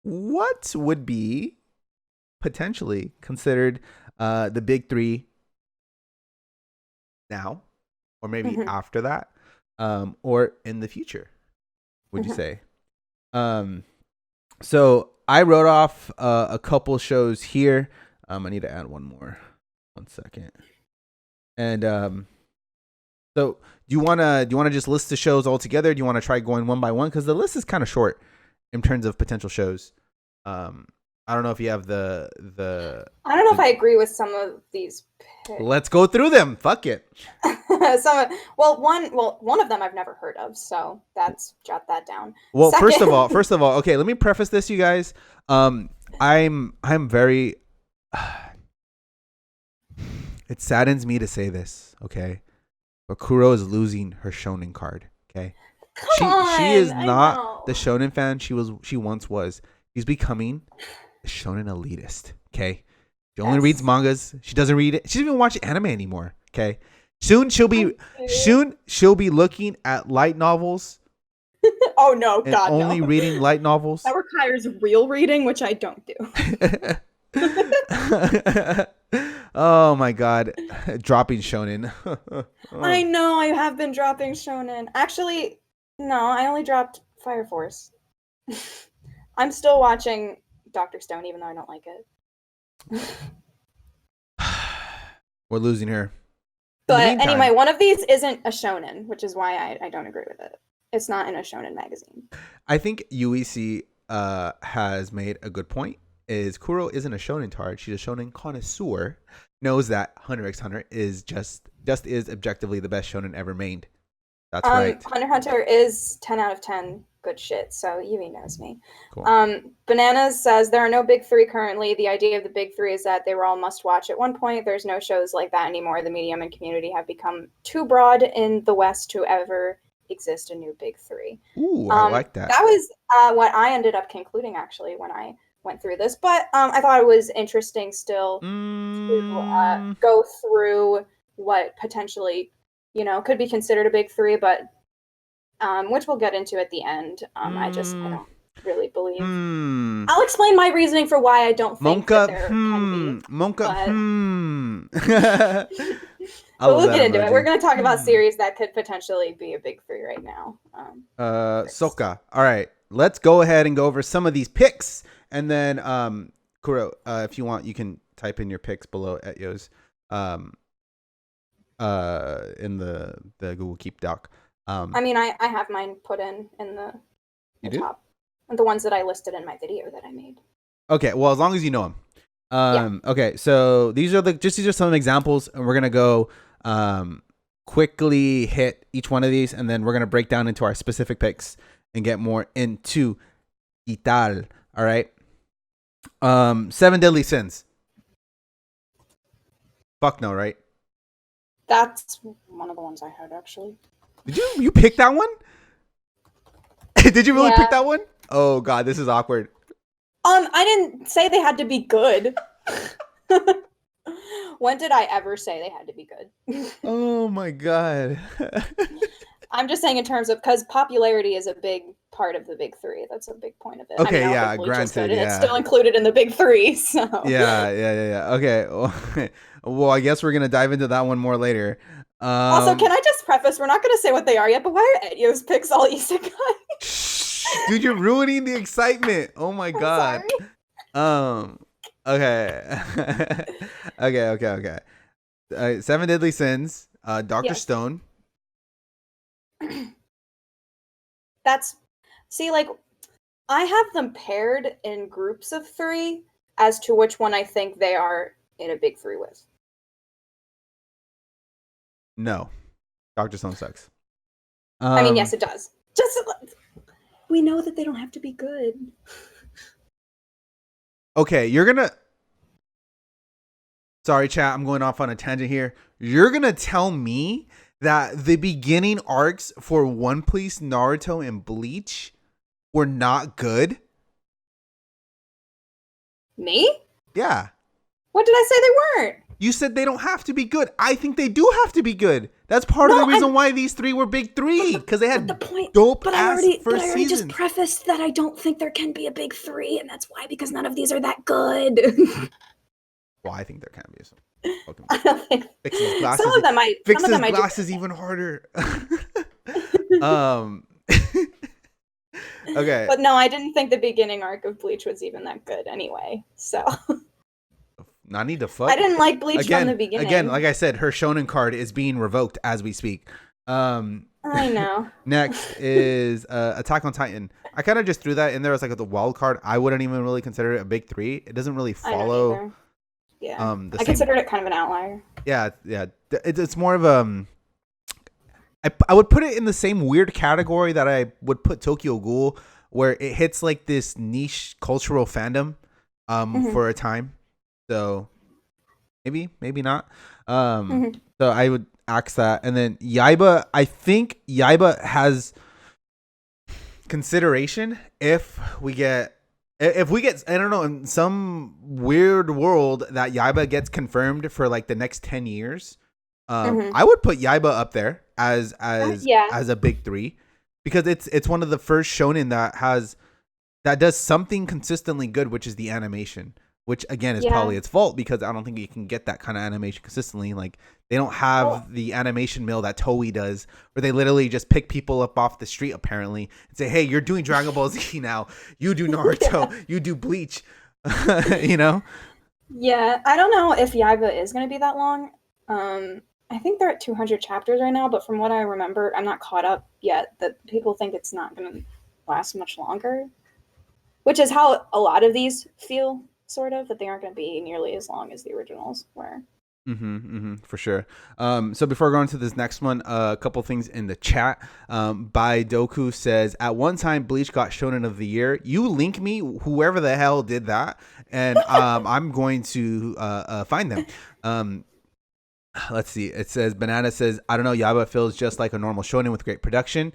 what would be potentially considered the big three now, or maybe after that, or in the future. Would you say? So I wrote off a couple shows here. I need to add one more. 1 second. And so do you wanna just list the shows all together? Do you want to try going one by one? Because the list is kind of short in terms of potential shows. I don't know if you have the. I don't know if I agree with some of these picks. Let's go through them. Fuck it. One of them I've never heard of, so jot that down. Well, Second. first of all, okay, let me preface this, you guys. I'm very. It saddens me to say this, okay, but Kuro is losing her shonen card. Okay, she is not the shonen fan she once was. She's becoming a shonen elitist. Okay, she only reads mangas. She doesn't read it. She doesn't even watch anime anymore. Okay, soon she'll be looking at light novels. Oh no, and God, only no. reading light novels. That requires real reading, which I don't do. Oh my God, dropping shonen. I know, I have been dropping shonen. Actually, no, I only dropped Fire Force. I'm still watching Dr. Stone, even though I don't like it. We're losing her. But meantime- anyway, one of these isn't a shonen, which is why I don't agree with it. It's not in a shonen magazine. I think UEC has made a good point. Is Kuro isn't a shonen tard. She's a shonen connoisseur. Knows that Hunter x Hunter is just is objectively the best shonen ever made. That's right. Hunter x Hunter is 10 out of 10 good shit, so Yui knows me. Cool. Bananas says there are no big three currently. The idea of the big three is that they were all must watch at one point. There's no shows like that anymore. The medium and community have become too broad in the West to ever exist a new big three. Ooh, I like that. That was what I ended up concluding actually when I went through this, but I thought it was interesting still to go through what potentially, could be considered a big three, but which we'll get into at the end. I don't really believe. I'll explain my reasoning for why I don't think that there can be. But we'll get into it. We're going to talk about series that could potentially be a big three right now. Soka. All right, let's go ahead and go over some of these picks, and then Kuro, if you want, you can type in your picks below at Yo's in the Google Keep doc. I mean, I have mine put in the top, and the ones that I listed in my video that I made. Okay, well, as long as you know them. Okay, so these are some examples, and we're gonna go quickly hit each one of these, and then we're gonna break down into our specific picks and get more into Ital. All right. 7 Deadly Sins. Fuck no, right? That's one of the ones I heard actually. Did you pick that one? Did you really pick that one? Oh god, this is awkward. I didn't say they had to be good. When did I ever say they had to be good? Oh my god. I'm just saying in terms of, because popularity is a big part of the big three. That's a big point of it. Okay, I mean, yeah, granted, and it's still included in the big three. So yeah. Okay, well, I guess we're gonna dive into that one more later. Also, can I just preface? We're not gonna say what they are yet, but why are Edio's picks all isekai? Dude, you're ruining the excitement. Oh my god. Okay. Okay. 7 Deadly Sins. Dr. Stone. I have them paired in groups of 3 as to which one I think they are in a big 3 with. No. Dr. Stone sucks. I mean, yes, it does. We know that they don't have to be good. Okay, you're gonna... Sorry, chat, I'm going off on a tangent here. You're gonna tell me that the beginning arcs for One Piece, Naruto, and Bleach were not good? Me? Yeah. What did I say they weren't? You said they don't have to be good. I think they do have to be good. That's part of the reason why these 3 were big 3, because they had dope ass first seasons. Just prefaced that I don't think there can be a big 3, and that's why, because none of these are that good. Well, I think there can be some. Okay. I don't think Fix his glasses. some of them might. Fix some his of them might glasses even harder. Okay. But no, I didn't think the beginning arc of Bleach was even that good anyway. So. I need to fuck. I didn't like Bleach from the beginning. Again, like I said, her shonen card is being revoked as we speak. I know. Next is Attack on Titan. I kind of just threw that in there as like the wild card. I wouldn't even really consider it a big 3. It doesn't really follow. Yeah. I considered it kind of an outlier. Yeah. It's more of I would put it in the same weird category that I would put Tokyo Ghoul, where it hits like this niche cultural fandom for a time. So maybe not. So I would axe that. And then Yaiba, I think Yaiba has consideration if we get, I don't know, in some weird world that Yaiba gets confirmed for like the next 10 years. I would put Yaiba up there as a big 3, because it's one of the first shonen that does something consistently good, which is the animation. Which again is probably its fault, because I don't think you can get that kind of animation consistently. Like, they don't have the animation mill that Toei does, where they literally just pick people up off the street apparently and say, "Hey, you're doing Dragon Ball Z now. You do Naruto. You do Bleach." You know? Yeah, I don't know if Yaiba is going to be that long. I think they're at 200 chapters right now, but from what I remember, I'm not caught up yet, that people think it's not going to last much longer, which is how a lot of these feel, sort of, that they aren't going to be nearly as long as the originals were. For sure. So before going to this next one, a couple things in the chat. By Doku says, at one time Bleach got Shonen of the Year. You link me whoever the hell did that, and I'm going to find them. Let's see. It says Banana says, I don't know, Yaba feels just like a normal shonen with great production.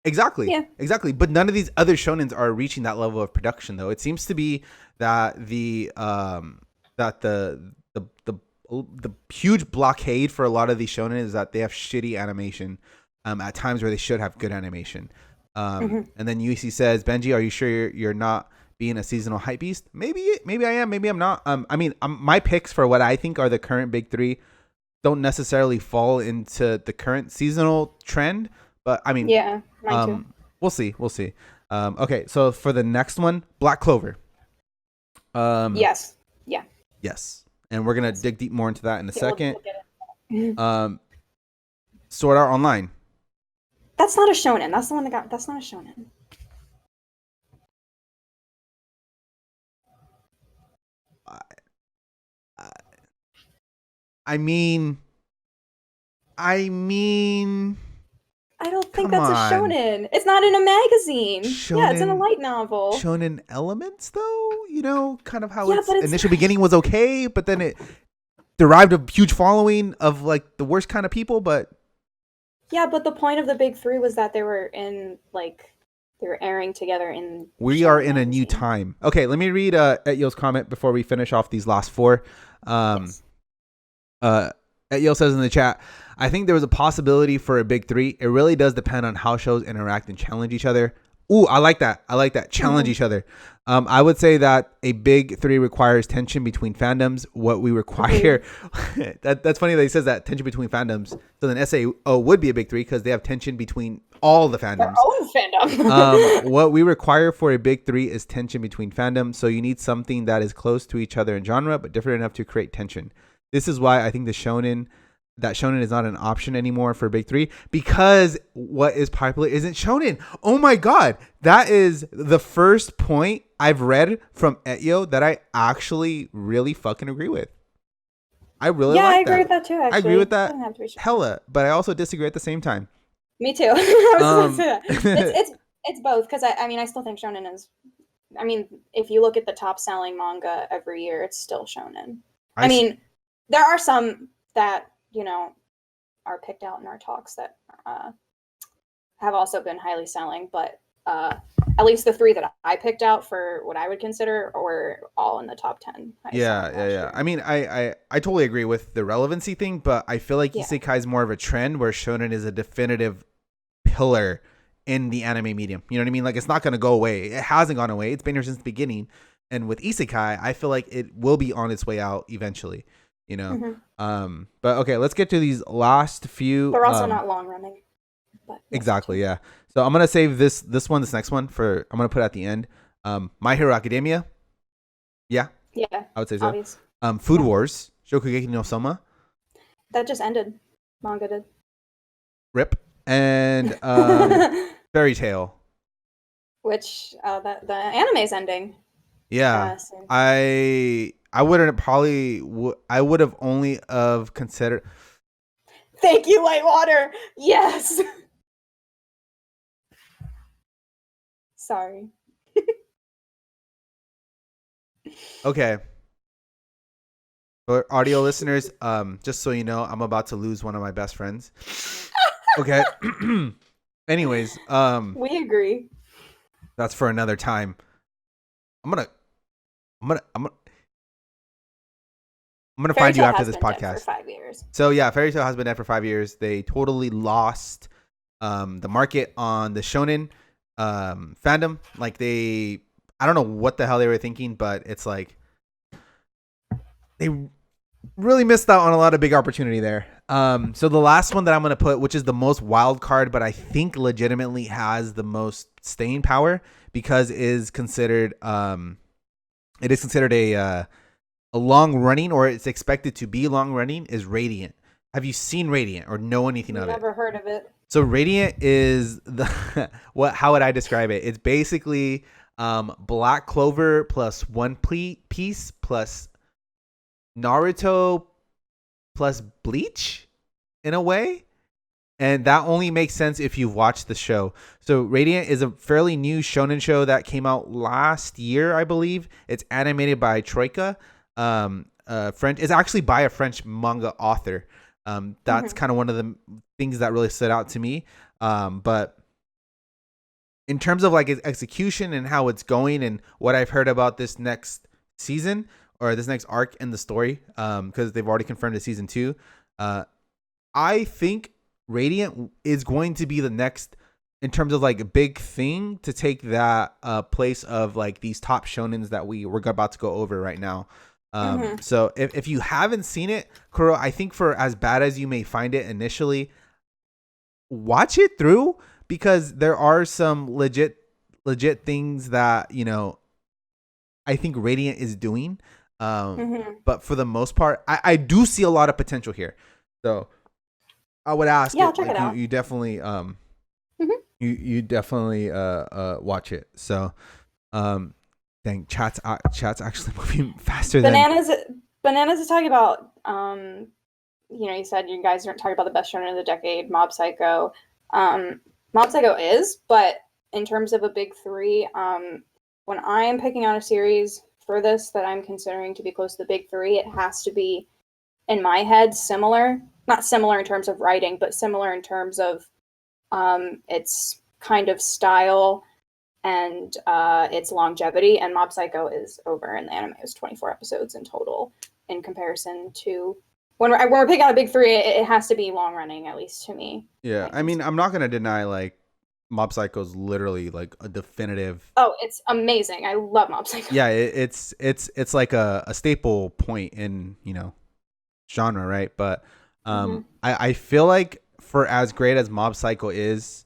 Exactly. Yeah. Exactly. But none of these other shonens are reaching that level of production, though. It seems to be that the huge blockade for a lot of these shonen is that they have shitty animation at times where they should have good animation. And then UC says, Benji, are you sure you're not being a seasonal hype beast? Maybe I am. Maybe I'm not. I mean, my picks for what I think are the current big three don't necessarily fall into the current seasonal trend. But I mean, yeah, mine too. We'll see. Okay, so for the next one, Black Clover. Yes. Yeah. Yes. And we're going to dig deep more into that in a second. We'll get Sword Art Online. That's not a shonen. That's the one that got. That's not a shonen. I mean, I don't think Come that's on. a shonen. It's not in a magazine. Yeah, it's in a Shonen- light novel. Shonen Elements, though, kind of how Yeah, its but it's initial not- beginning was okay, but then it derived a huge following of like the worst kind of people. But Yeah, but the point of the big three was that they were airing together in. we shonen are in a new magazine. time. Okay, let me read Etyo's comment before we finish off these last four. Yes. Etyo says in the chat, I think there was a possibility for a big three. It really does depend on how shows interact and challenge each other. Ooh, I like that. Challenge each other. I would say that a big three requires tension between fandoms. What we require, that's funny that he says that, tension between fandoms. So then SAO would be a big three because they have tension between all the Their fandoms. own fandom. What we require for a big three is tension between fandoms. So you need something that is close to each other in genre, but different enough to create tension. This is why I think shonen is not an option anymore for big three, because what is popular isn't shonen. Oh my god, that is the first point I've read from Etyo that I actually really fucking agree with. I really I like agree with that too. Actually, I agree with that Doesn't have to be shonen. hella, but I also disagree at the same time. Me too. I was gonna say that. It's both, because I still think shonen is. I mean, if you look at the top selling manga every year, it's still shonen. I mean, there are some that are picked out in our talks that have also been highly selling, but at least the three that I picked out for what I would consider were all in the top 10. Yeah. I mean, I totally agree with the relevancy thing, but I feel like isekai is more of a trend, where shonen is a definitive pillar in the anime medium. You know what I mean? Like, it's not going to go away. It hasn't gone away. It's been here since the beginning. And with isekai, I feel like it will be on its way out eventually. But okay, let's get to these last few. They're also not long running. But exactly, yeah. So I'm gonna save this next one for. I'm gonna put at the end. My Hero Academia. Yeah, I would say so. Obvious. Food Wars, Shokugeki no Soma. That just ended. Manga did. Rip. And Fairy Tail. Which the anime's ending. Yeah, Soon. I wouldn't probably. I would have only of considered. Thank you, Whitewater. Yes. Sorry. Okay. For audio listeners, just so you know, I'm about to lose one of my best friends. Okay. Anyways, we agree. That's for another time. I'm gonna find you after this podcast. For 5 years. So yeah, Fairy Tail has been dead for 5 years. They totally lost the market on the shonen fandom. Like, I don't know what the hell they were thinking, but it's like they really missed out on a lot of big opportunity there. So the last one that I'm gonna put, which is the most wild card, but I think legitimately has the most staying power, because it is considered a a long running, or it's expected to be long running, is Radiant. Have you seen Radiant or know anything of it? Never heard of it. So Radiant is the how would I describe it? It's basically Black Clover plus One Piece plus Naruto plus Bleach in a way. And that only makes sense if you've watched the show. So Radiant is a fairly new shonen show that came out last year, I believe. It's animated by Troika. French. It's actually by a French manga author. That's kind of one of the things that really stood out to me. But in terms of like its execution and how it's going and what I've heard about this next season or this next arc in the story, because they've already confirmed a season 2, I think Radiant is going to be the next, in terms of like a big thing, to take that place of like these top shonens that we're about to go over right now. So if you haven't seen it, Kuro, I think for as bad as you may find it initially, watch it through, because there are some legit things that, you know, I think Radiant is doing. But for the most part, I do see a lot of potential here. So I would ask, I'll check it out. You definitely you definitely watch it. So dang, chat's actually moving faster Bananas is talking about you know, you said you guys aren't talking about the best shonen of the decade, Mob Psycho. Mob Psycho is, but in terms of a big 3, when I am picking out a series for this that I'm considering to be close to the big 3, it has to be, in my head, similar. Not similar in terms of writing, but similar in terms of its kind of style and its longevity. And Mob Psycho is over, and the anime is 24 episodes in total. In comparison to when we're picking out a big 3, it has to be long running, at least to me. Yeah, I mean, I'm not gonna deny like Mob Psycho is literally like a definitive. Oh, it's amazing! I love Mob Psycho. Yeah, it's like a staple point in, you know, genre, right? But I feel like for as great as Mob Psycho is,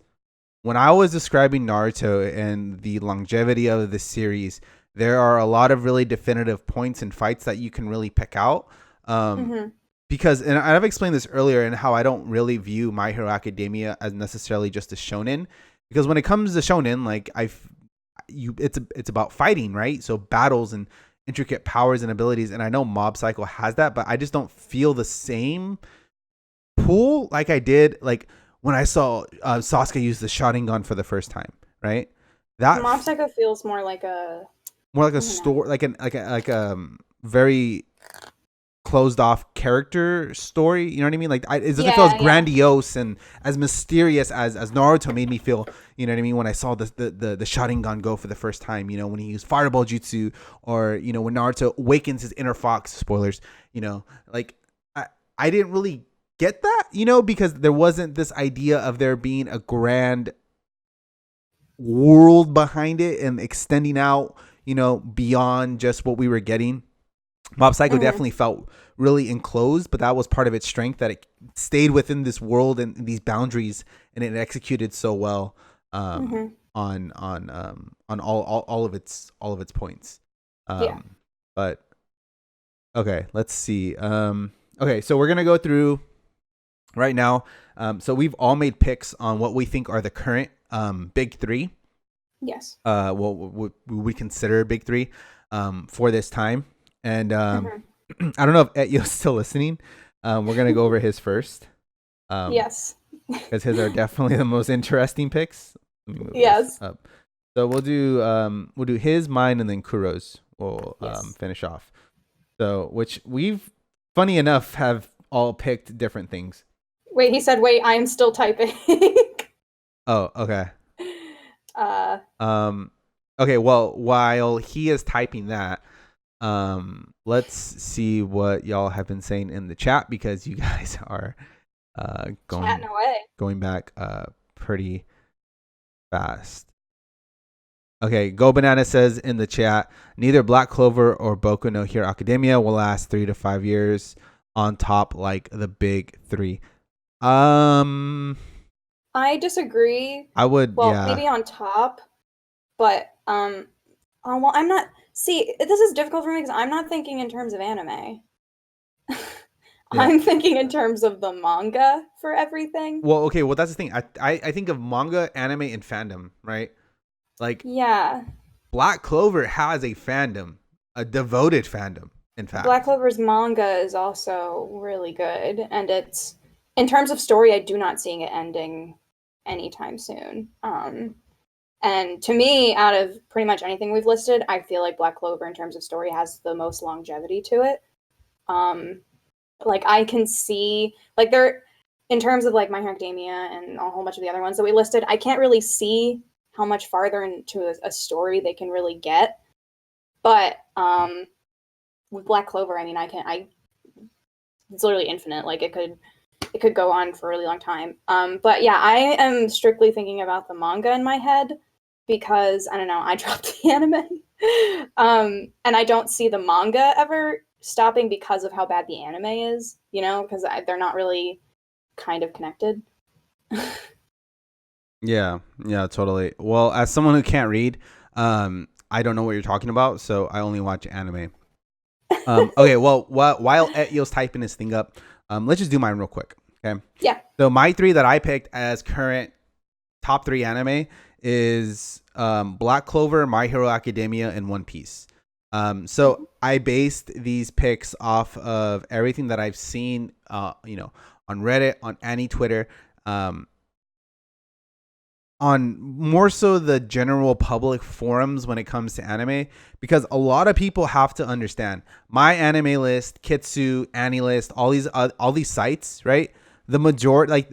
when I was describing Naruto and the longevity of the series, there are a lot of really definitive points and fights that you can really pick out. Because, and I've explained this earlier, in how I don't really view My Hero Academia as necessarily just a shonen, because when it comes to shonen, like it's about fighting, right? So battles and intricate powers and abilities, and I know Mob Psycho has that, but I just don't feel the same pull like I did like when I saw Sasuke use the Sharingan for the first time, right? That Mob Psycho feels more like a story, like a very closed off character story. You know what I mean? Like it doesn't feel as grandiose and as mysterious as Naruto made me feel. You know what I mean? When I saw the Sharingan go for the first time, you know, when he used Fireball Jutsu, or, you know, when Naruto awakens his inner fox, spoilers, you know, like I didn't really get that, you know, because there wasn't this idea of there being a grand world behind it and extending out, you know, beyond just what we were getting. Mob Psycho definitely felt really enclosed, but that was part of its strength, that it stayed within this world and these boundaries, and it executed so well on all of its points. But okay, let's see. Okay, so we're gonna go through right now. So we've all made picks on what we think are the current big 3. Yes. What we consider big 3 for this time. And I don't know if Etio's still listening. We're gonna go over his first. Yes. Because his are definitely the most interesting picks. Yes. So we'll do his, mine, and then Kuro's. We'll finish off. So which we've, funny enough, have all picked different things. Wait, he said, wait, I'm still typing. Oh, okay. Okay, well, while he is typing that, let's see what y'all have been saying in the chat, because you guys are going back pretty fast. Okay, Go Banana says in the chat, neither Black Clover or Boku no Hero Academia will last 3 to 5 years on top like the big 3. I disagree. I would, maybe on top, but well, I'm not. See, this is difficult for me because I'm not thinking in terms of anime. Yeah. I'm thinking in terms of the manga for everything. Well, okay. Well, that's the thing. I think of manga, anime, and fandom, right? Like Yeah. Black Clover has a fandom, a devoted fandom. In Black fact, Clover's manga is also really good, and it's in terms of story, I do not seeing it ending anytime soon. And to me, out of pretty much anything we've listed, I feel like Black Clover, in terms of story, has the most longevity to it. Um, like I can see, like there, in terms of like My Hero Academia and a whole bunch of the other ones that we listed, I can't really see how much farther into a story they can really get. But with Black Clover, I mean, it's literally infinite. Like it could go on for a really long time. But yeah, I am strictly thinking about the manga in my head because I don't know, I dropped the anime. And I don't see the manga ever stopping because of how bad the anime is, you know, because they're not really kind of connected. yeah, totally. Well, as someone who can't read, I don't know what you're talking about, so I only watch anime. Okay, well, while Etio's typing this thing up, let's just do mine real quick. Okay. Yeah. So my 3 that I picked as current top 3 anime is Black Clover, My Hero Academia, and One Piece. So I based these picks off of everything that I've seen, you know, on Reddit, on any Twitter, on more so the general public forums when it comes to anime, because a lot of people have to understand my anime list, Kitsu, AniList, all these sites, right? The majority, like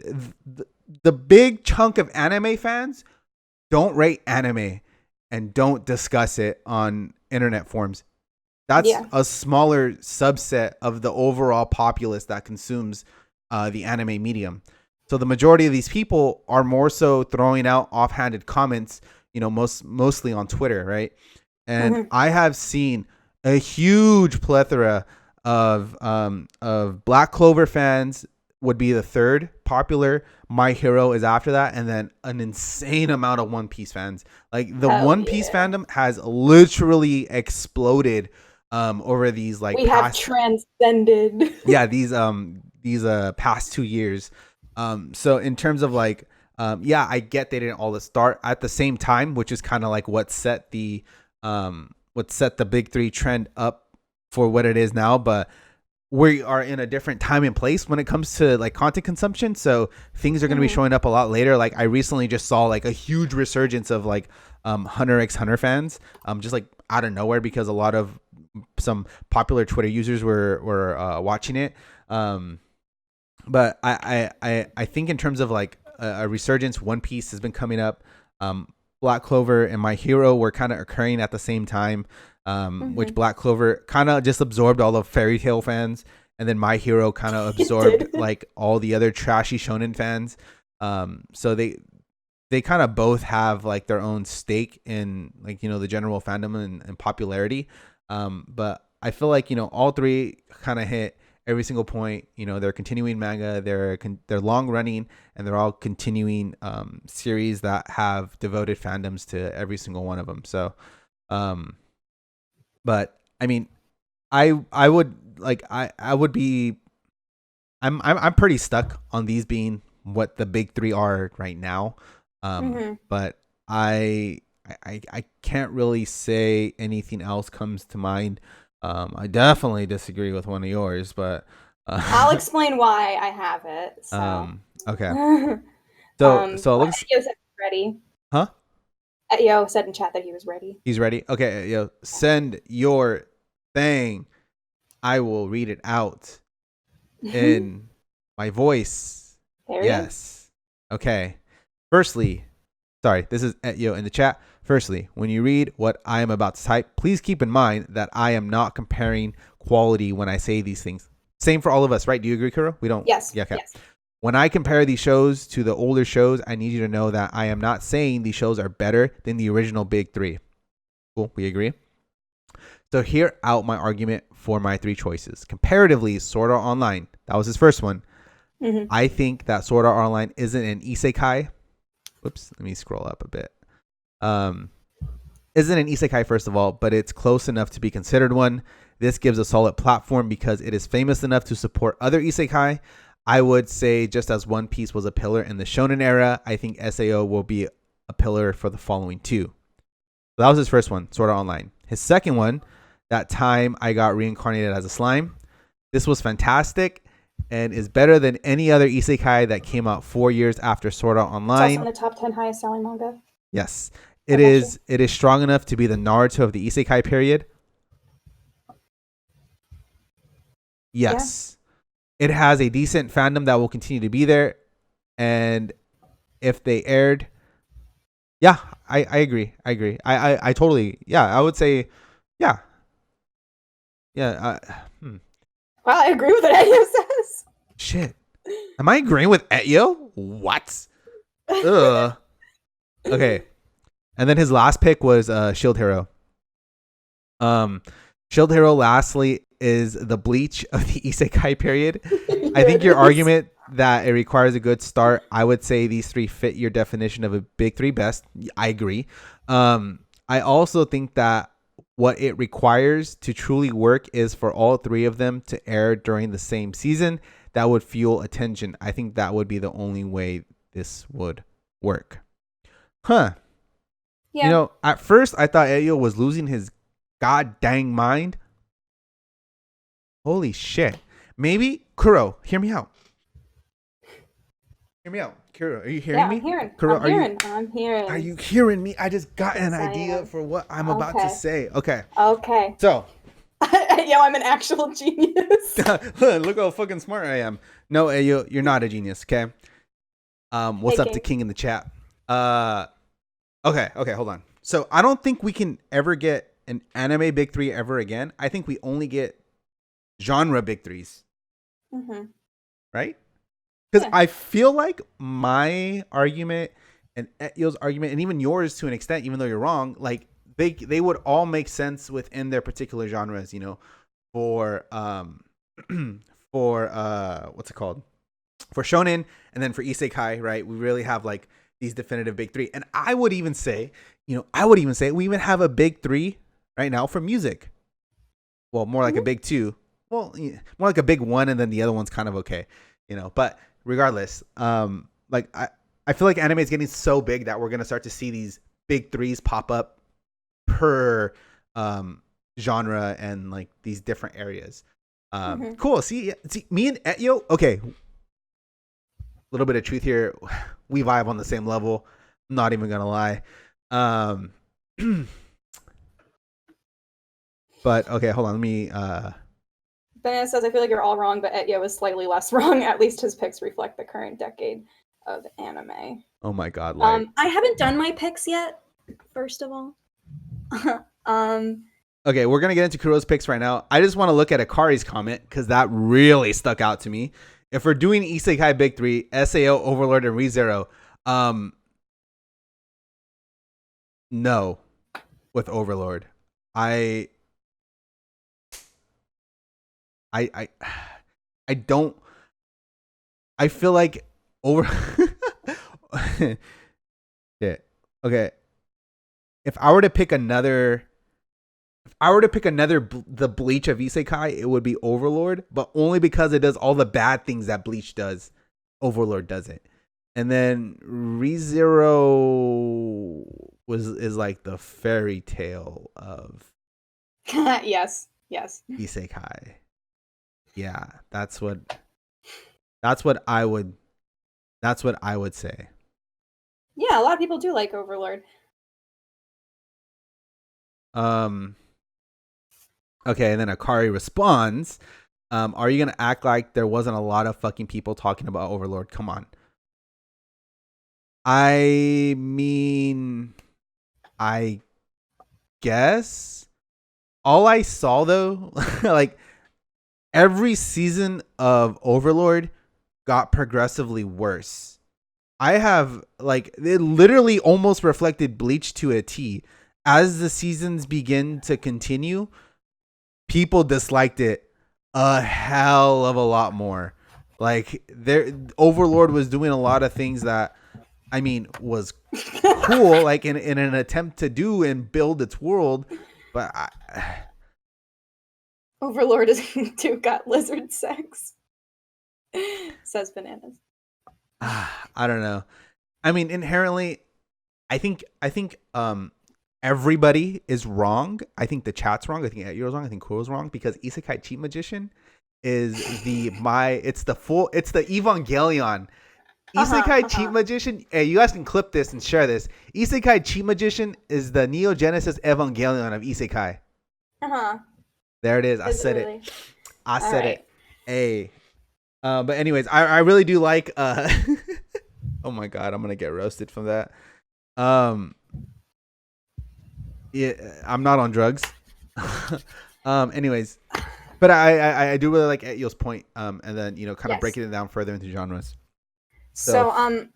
the big chunk of anime fans don't rate anime and don't discuss it on internet forums. That's a smaller subset of the overall populace that consumes the anime medium. So the majority of these people are more so throwing out offhanded comments, you know, mostly on Twitter, right? And I have seen a huge plethora of Black Clover fans would be the third popular. My Hero is after that, and then an insane amount of One Piece fans. Like the One Piece fandom has literally exploded over these like we have transcended. Yeah, these past 2 years. So in terms of like, yeah, I get they didn't all start at the same time, which is kind of like what set the big 3 trend up for what it is now. But we are in a different time and place when it comes to like content consumption. So things are going to be showing up a lot later. Like I recently just saw like a huge resurgence of like Hunter x Hunter fans, just like out of nowhere, because a lot of some popular Twitter users were watching it. But I think in terms of like a resurgence, One Piece has been coming up. Black Clover and My Hero were kind of occurring at the same time, which Black Clover kind of just absorbed all the fairy tale fans, and then My Hero kind of absorbed like all the other trashy shonen fans. So they kind of both have like their own stake in like, you know, the general fandom and popularity. But I feel like, you know, all 3 kind of hit every single point. You know, they're continuing manga, they're long running, and they're all continuing series that have devoted fandoms to every single one of them. So, but I mean, I would be, I'm pretty stuck on these being what the big 3 are right now. But I can't really say anything else comes to mind. I definitely disagree with one of yours, but I'll explain why I have it. So. Okay. So it looks. Yo said he's ready. Huh? Yo said in chat that he was ready. He's ready. Okay. Yo, send your thing. I will read it out in my voice. Yes. Okay. Firstly, sorry, this is Yo in the chat. Firstly, when you read what I am about to type, please keep in mind that I am not comparing quality when I say these things. Same for all of us, right? Do you agree, Kuro? We don't. Yes. Yeah. Okay. Yes. When I compare these shows to the older shows, I need you to know that I am not saying these shows are better than the original big 3. Cool. We agree. So hear out my argument for my 3 choices. Comparatively, Sword Art Online, that was his first one. I think that Sword Art Online isn't an isekai. Whoops, let me scroll up a bit. isn't an isekai, first of all, but it's close enough to be considered one. This gives a solid platform because it is famous enough to support other isekai. I would say, just as One Piece was a pillar in the shonen era, I think SAO will be a pillar for the following two. So that was his first one, Sword Art Online. His second one, That Time I Got Reincarnated as a Slime. This was fantastic and is better than any other isekai that came out 4 years after Sword Art Online. It's also in the top 10 highest selling manga. Yes. It is strong enough to be the Naruto of the isekai period. Yes. It has a decent fandom that will continue to be there. And if they aired, yeah, I agree. I totally, I would say, yeah. Yeah. Wow, I agree with what Eyo says. Shit. Am I agreeing with Eyo? What? Ugh. Okay. And then his last pick was Shield Hero. Shield Hero, lastly, is the Bleach of the isekai period. I think your argument that it requires a good start, I would say these three fit your definition of a big three best. I agree. I also think that what it requires to truly work is for all three of them to air during the same season. That would fuel attention. I think that would be the only way this would work. Huh. Yeah. You know, at first I thought Eyo was losing his god dang mind. Holy shit. Maybe, Kuro, hear me out. Hear me out. Kuro, are you hearing me? I'm hearing. Kuro, I'm hearing. Are you hearing me? I just got an idea for what I'm about to say. Okay. So. Yo, I'm an actual genius. Look how fucking smart I am. No, you're not a genius, okay? What's up to King in the chat? Okay, hold on. So I don't think we can ever get an anime big three ever again. I think we only get genre big threes. Mm-hmm. Right? Because I feel like my argument and Etio's argument, and even yours to an extent, even though you're wrong, like they would all make sense within their particular genres, you know, for what's it called? For shonen and then for isekai, right? We really have like these definitive big three. And I would even say we even have a big three right now for music. Well, more like a big two. Well, more like a big one, and then the other one's kind of okay, you know. But regardless, like I feel like anime is getting so big that we're gonna start to see these big threes pop up per genre and like these different areas. Cool. See, me and Etio. Okay, a little bit of truth here. We vibe on the same level. I'm not even gonna lie. But okay, hold on. Let me. Banana says, I feel like you're all wrong, but Etio is slightly less wrong. At least his picks reflect the current decade of anime. Oh my god. Like... I haven't done my picks yet, first of all. Okay, we're going to get into Kuro's picks right now. I just want to look at Akari's comment because that really stuck out to me. If we're doing Isekai Big 3, SAO, Overlord, and ReZero, no with Overlord. I don't. I feel like yeah. Okay. If I were to pick another, the Bleach of Isekai, it would be Overlord, but only because it does all the bad things that Bleach does. Overlord doesn't. And then ReZero is like the fairy tale of yes. Isekai. Yeah, that's what I would say. Yeah, a lot of people do like Overlord. Okay, and then Akari responds, are you gonna act like there wasn't a lot of fucking people talking about Overlord? Come on. I mean, I guess all I saw though, like every season of Overlord got progressively worse. I have like it literally almost reflected Bleach to a T. As the seasons begin to continue, people disliked it a hell of a lot more. Like Overlord was doing a lot of things that I mean, was cool, like in an attempt to do and build its world, but Overlord is too got lizard sex. Says Bananas. I don't know. I mean, inherently, I think everybody is wrong. I think the chat's wrong. I think you're wrong. I think Kuro's wrong because Isekai Cheat Magician is it's the Evangelion. Isekai Cheat Magician. Hey, you guys can clip this and share this. Isekai Cheat Magician is the Neo Genesis Evangelion of Isekai. There it is. I said really? it. I said it. Hey. But anyways, I really do like. Oh my god, I'm gonna get roasted from that. Yeah, I'm not on drugs. Anyways, but I do really like Etio's point. And then kind of breaking it down further into genres. So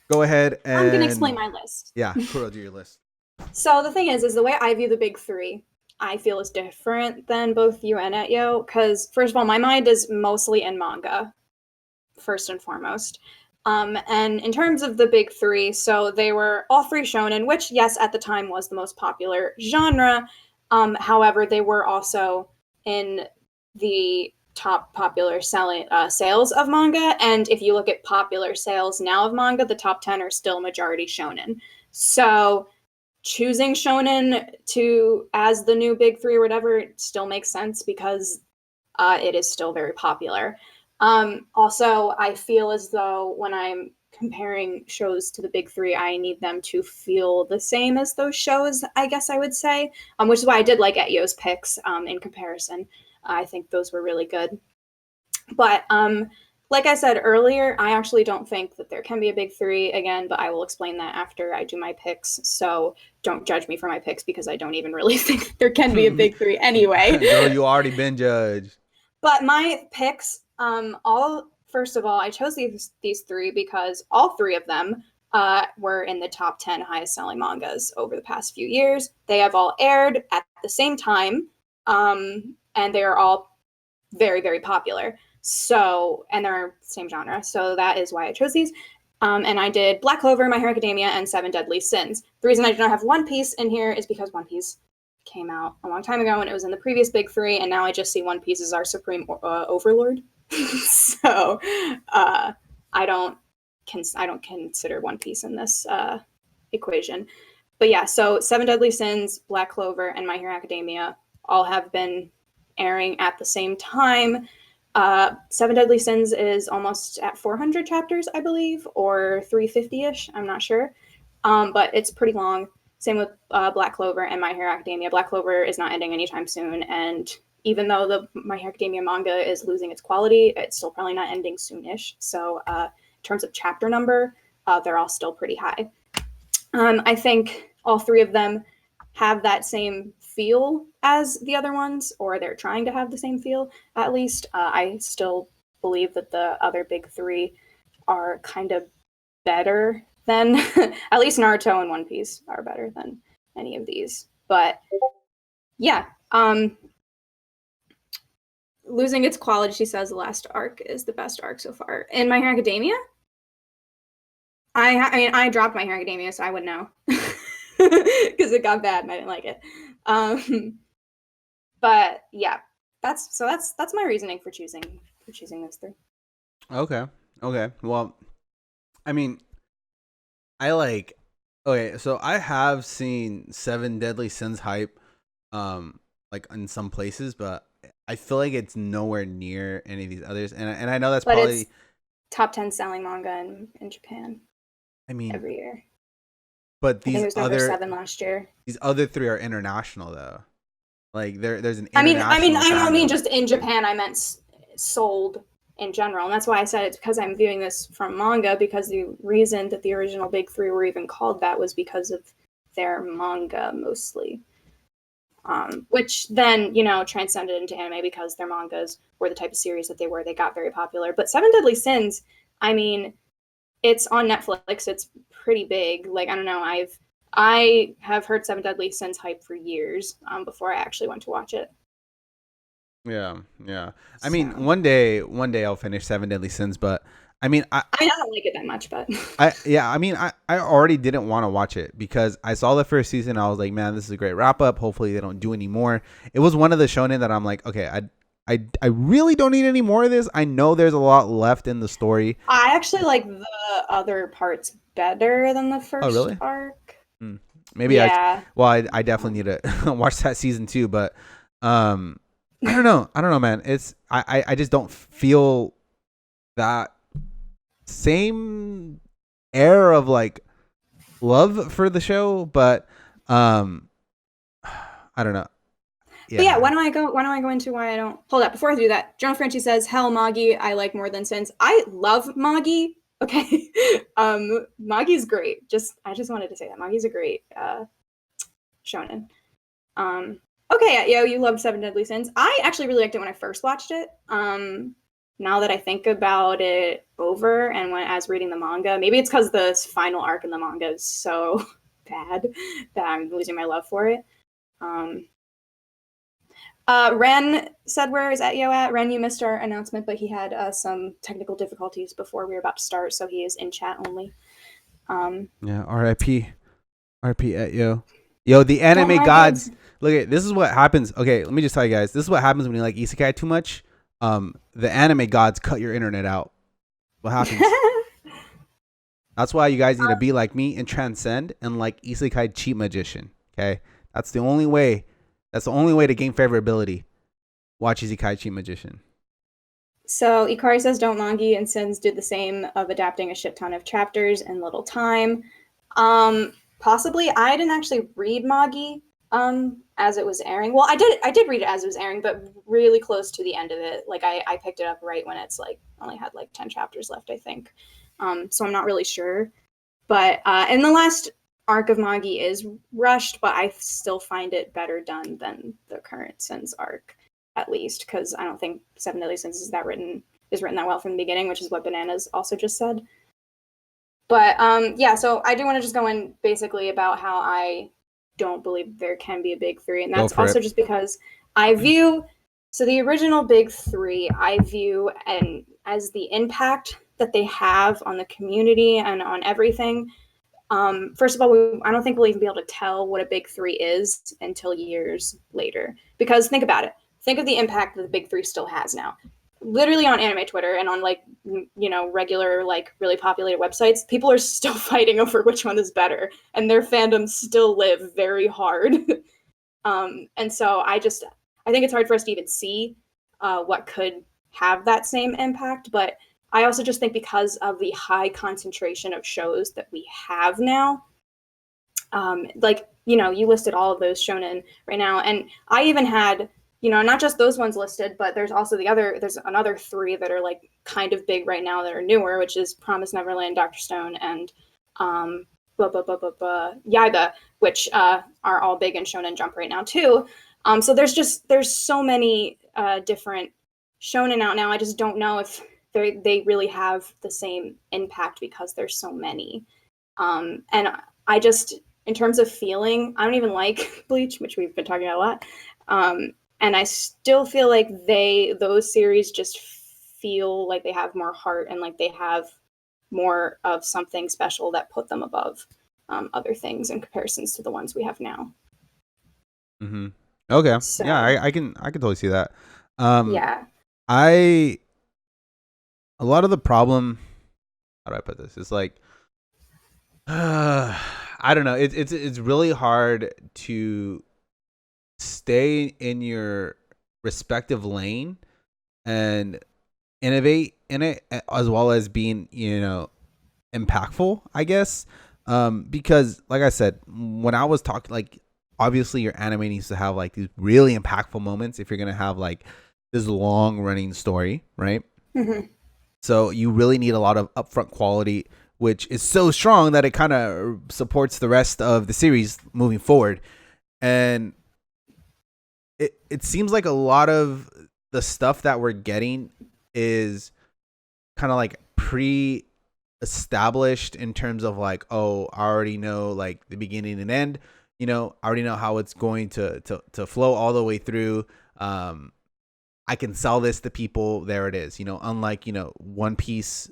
go ahead and I'm gonna explain my list. Yeah, Kuro, do your list. So the thing is the way I view the big three, I feel is different than both you and Etio, because first of all, my mind is mostly in manga, first and foremost. And in terms of the big three, so they were all three shonen, which, yes, at the time was the most popular genre. However, they were also in the top popular sales of manga. And if you look at popular sales now of manga, the top 10 are still majority shonen. So choosing shonen as the new big three or whatever still makes sense because it is still very popular. Also, I feel as though when I'm comparing shows to the big three, I need them to feel the same as those shows, I guess I would say, which is why I did like Etio's picks in comparison. I think those were really good. But like I said earlier, I actually don't think that there can be a big three again, but I will explain that after I do my picks. So don't judge me for my picks because I don't even really think there can be a big three anyway. Girl, you already been judged. But my picks, first of all, I chose these three because all three of them were in the top 10 highest selling mangas over the past few years. They have all aired at the same time, and they are all very, very popular. So, and they're the same genre. So that is why I chose these. And I did Black Clover, My Hero Academia, and Seven Deadly Sins. The reason I do not have One Piece in here is because One Piece came out a long time ago and it was in the previous big three, and now I just see One Piece as our supreme overlord. So I don't consider One Piece in this equation. But yeah, so Seven Deadly Sins, Black Clover, and My Hero Academia all have been airing at the same time. Seven Deadly Sins is almost at 400 chapters, I believe, or 350-ish. I'm not sure. But it's pretty long. Same with Black Clover and My Hero Academia. Black Clover is not ending anytime soon, and even though the My Hero Academia manga is losing its quality, it's still probably not ending soonish. So in terms of chapter number, they're all still pretty high. I think all three of them have that same feel as the other ones, or they're trying to have the same feel, at least. I still believe that the other big three are kind of better than at least Naruto and One Piece are better than any of these. But yeah, losing its quality, she says the last arc is the best arc so far. In My Hero Academia, I mean, I dropped My Hero Academia, so I would know because it got bad and I didn't like it. But yeah, that's my reasoning for choosing those three. Okay. Well, I mean, so I have seen Seven Deadly Sins hype, like in some places, but I feel like it's nowhere near any of these others, and I know that's probably it's top 10 selling manga in Japan. I mean, every year. But I think it was number 7 last year. These other three are international though. Like there's an I international don't mean just in Japan. I meant sold in general, and that's why I said it's because I'm viewing this from manga, because the reason that the original big three were even called that was because of their manga mostly, which then transcended into anime because their mangas were the type of series that they were. They got very popular. But Seven Deadly Sins, I mean, it's on Netflix. It's pretty big. Like, I don't know. I have heard Seven Deadly Sins hype for years before I actually went to watch it. Yeah. I mean, one day I'll finish Seven Deadly Sins, but I mean, I mean, I don't like it that much, but I mean, I already didn't want to watch it because I saw the first season. I was like, man, this is a great wrap up. Hopefully they don't do any more. It was one of the shonen that I'm like, okay, I really don't need any more of this. I know there's a lot left in the story. I actually like the other parts better than the Oh, first really? arc. Maybe Yeah. I definitely need to watch that season too. But I don't know, man. It's I just don't feel that same air of like love for the show. But I don't know. But yeah, why don't I go into why I don't hold up before I do that? John Frenchie says, "Hell, Magi, I like more than Sins." I love Magi. Okay, Magi's great. I just wanted to say that Magi's a great shonen. Okay, yo, you loved Seven Deadly Sins. I actually really liked it when I first watched it. Now that I think about it over and when as reading the manga, maybe it's because the final arc in the manga is so bad that I'm losing my love for it. Ren said, "Where is Etio at?" Ren, you missed our announcement, but he had some technical difficulties before we were about to start, so he is in chat only. Yeah, R.I.P. R.I.P. Etio. Yo, the anime gods. Look at this is what happens. Okay, let me just tell you guys. This is what happens when you like isekai too much. The anime gods cut your internet out. What happens? That's why you guys need to be like me and transcend and like isekai cheat magician. Okay, that's the only way. That's the only way to gain favorability. Watch isekai cheat magician. So Ikari says, "Don't Magi and Sins did the same of adapting a shit ton of chapters in little time." Possibly. I didn't actually read Magi as it was airing. Well, I did read it as it was airing, but really close to the end of it. Like I picked it up right when it's like only had like 10 chapters left, I think. So I'm not really sure. But in the last arc of Magi is rushed, but I still find it better done than the current Sins arc, at least, because I don't think Seven Deadly Sins is written that well from the beginning, which is what Bananas also just said. But yeah, so I do want to just go in basically about how I don't believe there can be a big three, and that's also just because I view the original big three I view and as the impact that they have on the community and on everything. First of all, I don't think we'll even be able to tell what a big three is until years later. Because think about it. Think of the impact that the big three still has now. Literally on anime Twitter and on like, regular, like really populated websites, people are still fighting over which one is better. And their fandoms still live very hard. And so I think it's hard for us to even see what could have that same impact. But I also just think because of the high concentration of shows that we have now, you listed all of those shonen right now. And I even had, not just those ones listed, but there's also there's another three that are like kind of big right now that are newer, which is Promise Neverland, Dr. Stone, and Yaiba, which are all big in Shonen Jump right now too. So there's so many different shonen out now. I just don't know if they really have the same impact because there's so many. And I just, in terms of feeling, I don't even like Bleach, which we've been talking about a lot. And I still feel like those series just feel like they have more heart and like they have more of something special that put them above other things in comparisons to the ones we have now. Mm-hmm. Okay. So, yeah, I can totally see that. Yeah. A lot of the problem, how do I put this? It's like, I don't know. It's really hard to stay in your respective lane and innovate in it as well as being, impactful, I guess. Because like I said, when I was talking, like, obviously your anime needs to have like these really impactful moments if you're going to have like this long running story, right? Mm-hmm. So you really need a lot of upfront quality, which is so strong that it kind of supports the rest of the series moving forward. And it seems like a lot of the stuff that we're getting is kind of like pre-established in terms of like, oh, I already know like the beginning and end. I already know how it's going to flow all the way through. I can sell this to people. There it is. Unlike One Piece,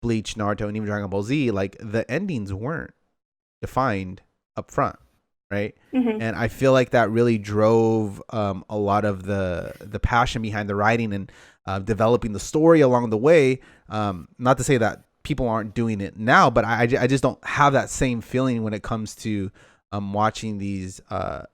Bleach, Naruto, and even Dragon Ball Z, like the endings weren't defined up front, right? And I feel like that really drove a lot of the passion behind the writing and developing the story along the way. Not to say that people aren't doing it now, but I just don't have that same feeling when it comes to watching these current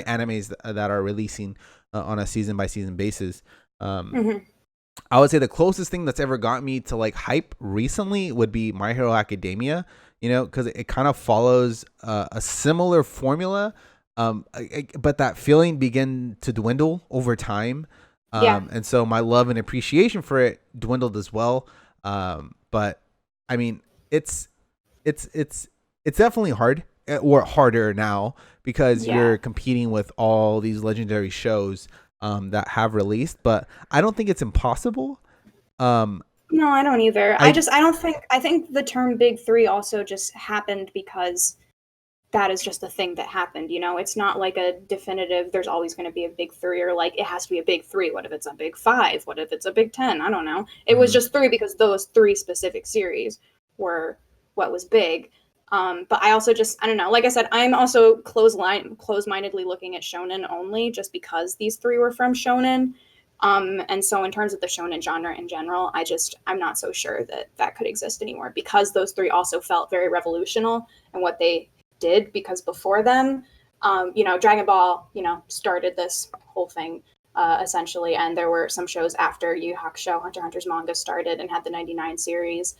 animes that are releasing on a season by season basis. I would say the closest thing that's ever got me to like hype recently would be My Hero Academia, because it kind of follows a similar formula, but that feeling began to dwindle over time. And so my love and appreciation for it dwindled as well. But I mean, it's definitely hard, or harder now, because you're competing with all these legendary shows that have released, but I don't think it's impossible. No, I don't either. I think the term big three also just happened because that is just the thing that happened. It's not like a definitive, there's always going to be a big three, or like it has to be a big three. What if it's a big five? What if it's a big 10? I don't know. It was just three because those three specific series were what was big. But I also I don't know. Like I said, I'm also close-mindedly looking at shonen only, just because these three were from shonen. And so in terms of the shonen genre in general, I'm not so sure that could exist anymore, because those three also felt very revolutionary in what they did, because before them, Dragon Ball, started this whole thing, essentially. And there were some shows after Yu Yu Hakusho, Hunter x Hunter's manga started and had the 99 series.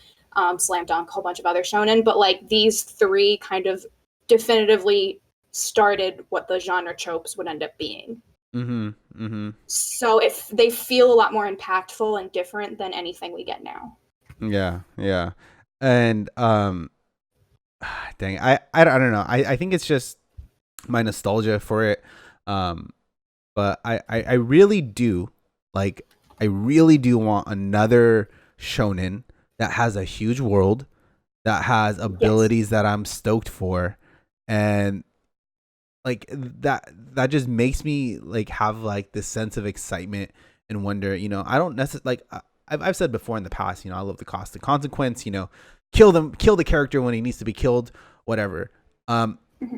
Slam Dunk, a whole bunch of other shonen, but like these three kind of definitively started what the genre tropes would end up being. So if they feel a lot more impactful and different than anything we get now. Yeah. And dang, I don't know. I think it's just my nostalgia for it. But I really do want another shonen that has a huge world, that has abilities that I'm stoked for, and like that just makes me like have like this sense of excitement and wonder. I don't necessarily like I've said before in the past. I love the cost of consequence. Kill the character when he needs to be killed, whatever. I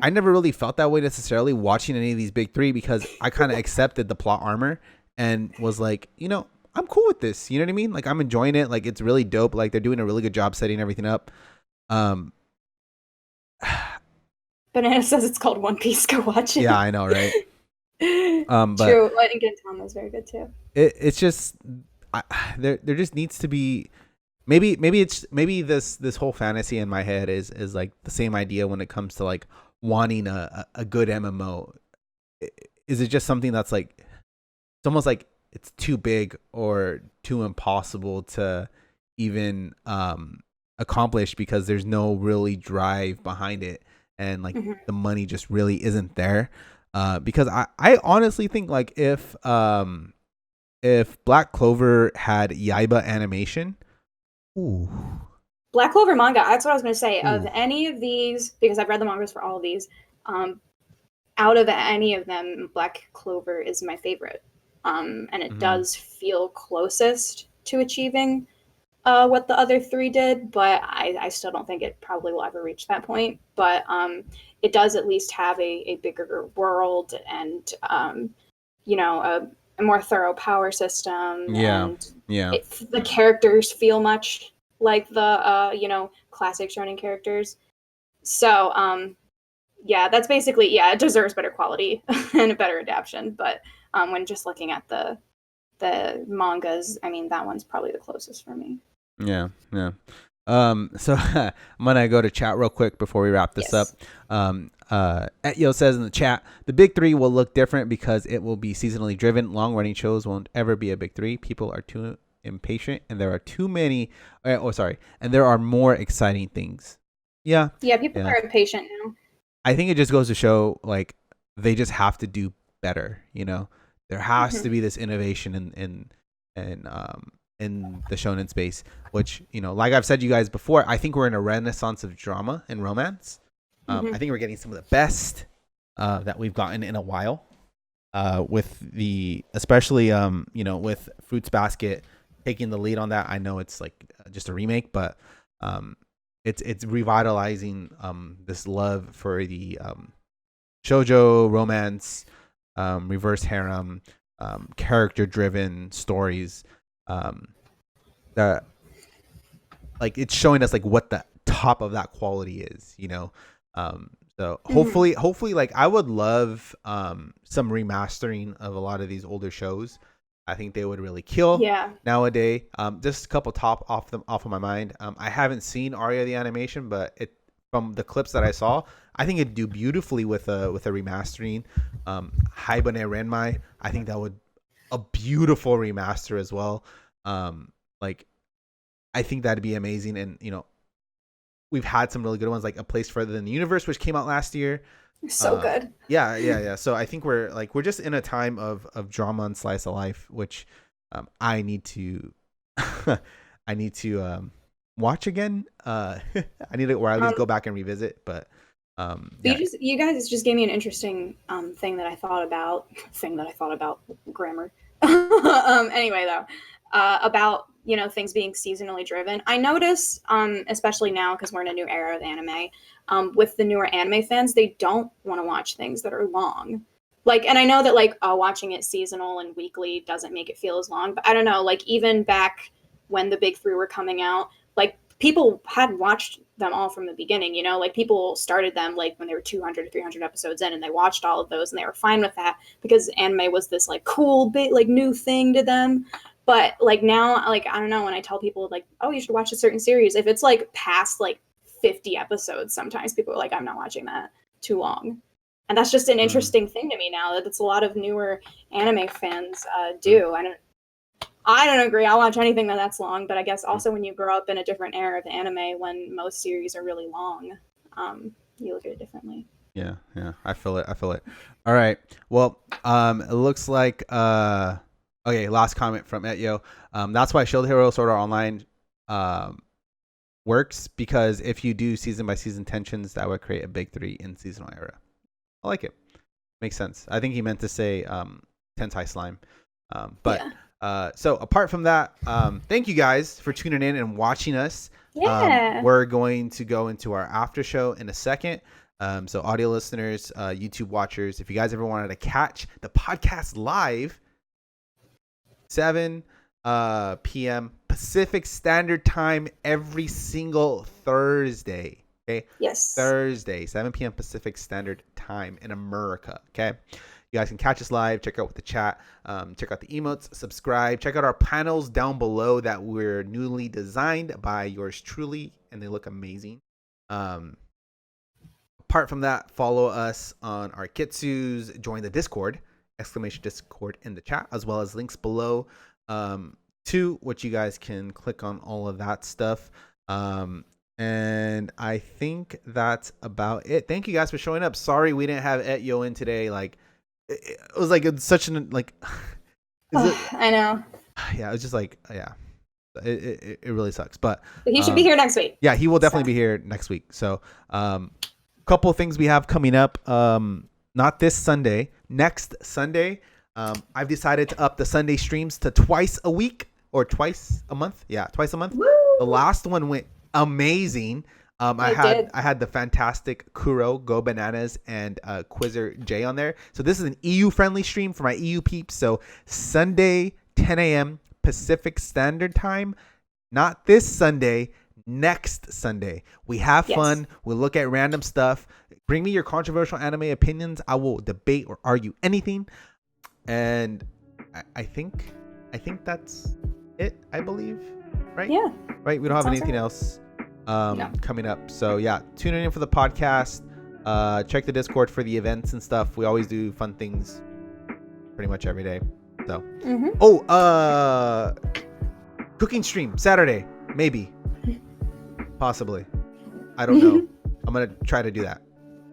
never really felt that way necessarily watching any of these big three, because I kind of accepted the plot armor and was like, I'm cool with this. You know what I mean? Like, I'm enjoying it. Like, it's really dope. Like, they're doing a really good job setting everything up. Banana says it's called One Piece. Go watch it. Yeah, I know, right? But true. Letting Gintama is very good too. It's just there just needs to be maybe this whole fantasy in my head is like the same idea when it comes to like wanting a good MMO. Is it just something that's like, it's almost like it's too big or too impossible to even accomplish, because there's no really drive behind it, and like the money just really isn't there. Because I honestly think like if Black Clover had Yaiba animation, ooh. Black Clover manga, that's what I was going to say. Of any of these, because I've read the mangas for all of these, out of any of them, Black Clover is my favorite. And it does feel closest to achieving what the other three did, but I still don't think it probably will ever reach that point. But it does at least have a bigger world and, a more thorough power system. And the characters feel much like the, classic shonen characters. So, that's basically, it deserves better quality and a better adaptation. But when just looking at the mangas, I mean, that one's probably the closest for me. Yeah. So I'm gonna go to chat real quick before we wrap this up. Etyo says in the chat, the big three will look different because it will be seasonally driven. Long running shows won't ever be a big three. People are too impatient, and there are too many. And there are more exciting things. Yeah, people are impatient now. I think it just goes to show like they just have to do better. There has to be this innovation in the shonen space, which, like I've said to you guys before, I think we're in a renaissance of drama and romance. I think we're getting some of the best that we've gotten in a while. with the especially with Fruits Basket taking the lead on that. I know it's like just a remake, but it's revitalizing this love for the shoujo romance, reverse harem, character driven stories, that like it's showing us like what the top of that quality is, so hopefully like I would love some remastering of a lot of these older shows. I think they would really kill nowadays. Just a couple top off of my mind. I haven't seen Aria the animation, but from the clips that I saw, I think it'd do beautifully with a remastering. Haibane Renmai, I think that would a beautiful remaster as well. Like I think that'd be amazing, and we've had some really good ones like A Place Further Than the Universe, which came out last year. So good. Yeah. So I think we're just in a time of drama and slice of life, which I need to watch again. I need to, or at least go back and revisit. But you guys just gave me an interesting thing that I thought about. Grammar. Anyway, though, about things being seasonally driven. I notice, especially now because we're in a new era of anime, with the newer anime fans, they don't want to watch things that are long. Like, and I know that watching it seasonal and weekly doesn't make it feel as long, but I don't know. Like even back when the big three were coming out, like people had watched them all from the beginning. Like people started them like when they were 200 or 300 episodes in, and they watched all of those, and they were fine with that because anime was this like cool big like new thing to them. But like now, like I don't know, when I tell people like, oh, you should watch a certain series, if it's like past like 50 episodes, sometimes people are like, I'm not watching that, too long. And that's just an interesting thing to me now, that it's a lot of newer anime fans do. I don't agree. I'll watch anything that's long, but I guess also when you grow up in a different era of anime, when most series are really long, you look at it differently. Yeah, I feel it. All right. Well, it looks like okay, last comment from Etyo. That's why Shield Hero Sword Art Online works, because if you do season by season tensions, that would create a big three in seasonal era. I like it. Makes sense. I think he meant to say Tensai Slime. So apart from that, thank you guys for tuning in and watching us. Yeah. We're going to go into our after show in a second. So audio listeners, YouTube watchers, if you guys ever wanted to catch the podcast live, 7 p.m. Pacific Standard Time every single Thursday. Okay. Yes. Thursday, 7 p.m. Pacific Standard Time in America. Okay. You guys can catch us live. Check out the chat. Check out the emotes. Subscribe. Check out our panels down below that we're newly designed by yours truly, and they look amazing. Apart from that, follow us on our Kitsus. Join the Discord. !Discord in the chat, as well as links below to which you guys can click on all of that stuff. And I think that's about it. Thank you guys for showing up. Sorry we didn't have Etyo in today. Like it was like it's such an like I know. Yeah, it was just like it really sucks. But he should be here next week. Yeah, he will definitely be here next week. So couple things we have coming up. Not this Sunday, next Sunday. I've decided to up the Sunday streams to twice a week or twice a month. Yeah, twice a month. Woo! The last one went amazing. I had the fantastic Kuro, Go Bananas, and Quizzer J on there. So this is an EU friendly stream for my EU peeps. So Sunday, 10 a.m. Pacific Standard Time. Not this Sunday, next Sunday. We have fun. We look at random stuff. Bring me your controversial anime opinions. I will debate or argue anything. And I think that's it, I believe. Right? Yeah. Right? We don't have anything else coming up. So yeah, tune in for the podcast. Check the Discord for the events and stuff. We always do fun things pretty much every day. So cooking stream Saturday, maybe. Possibly. I don't know. I'm gonna try to do that.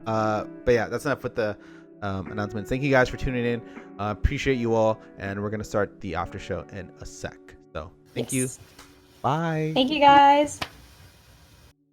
But yeah, that's enough with the announcements. Thank you guys for tuning in. Appreciate you all, and we're gonna start the after show in a sec. So thank you. Bye. Thank you guys.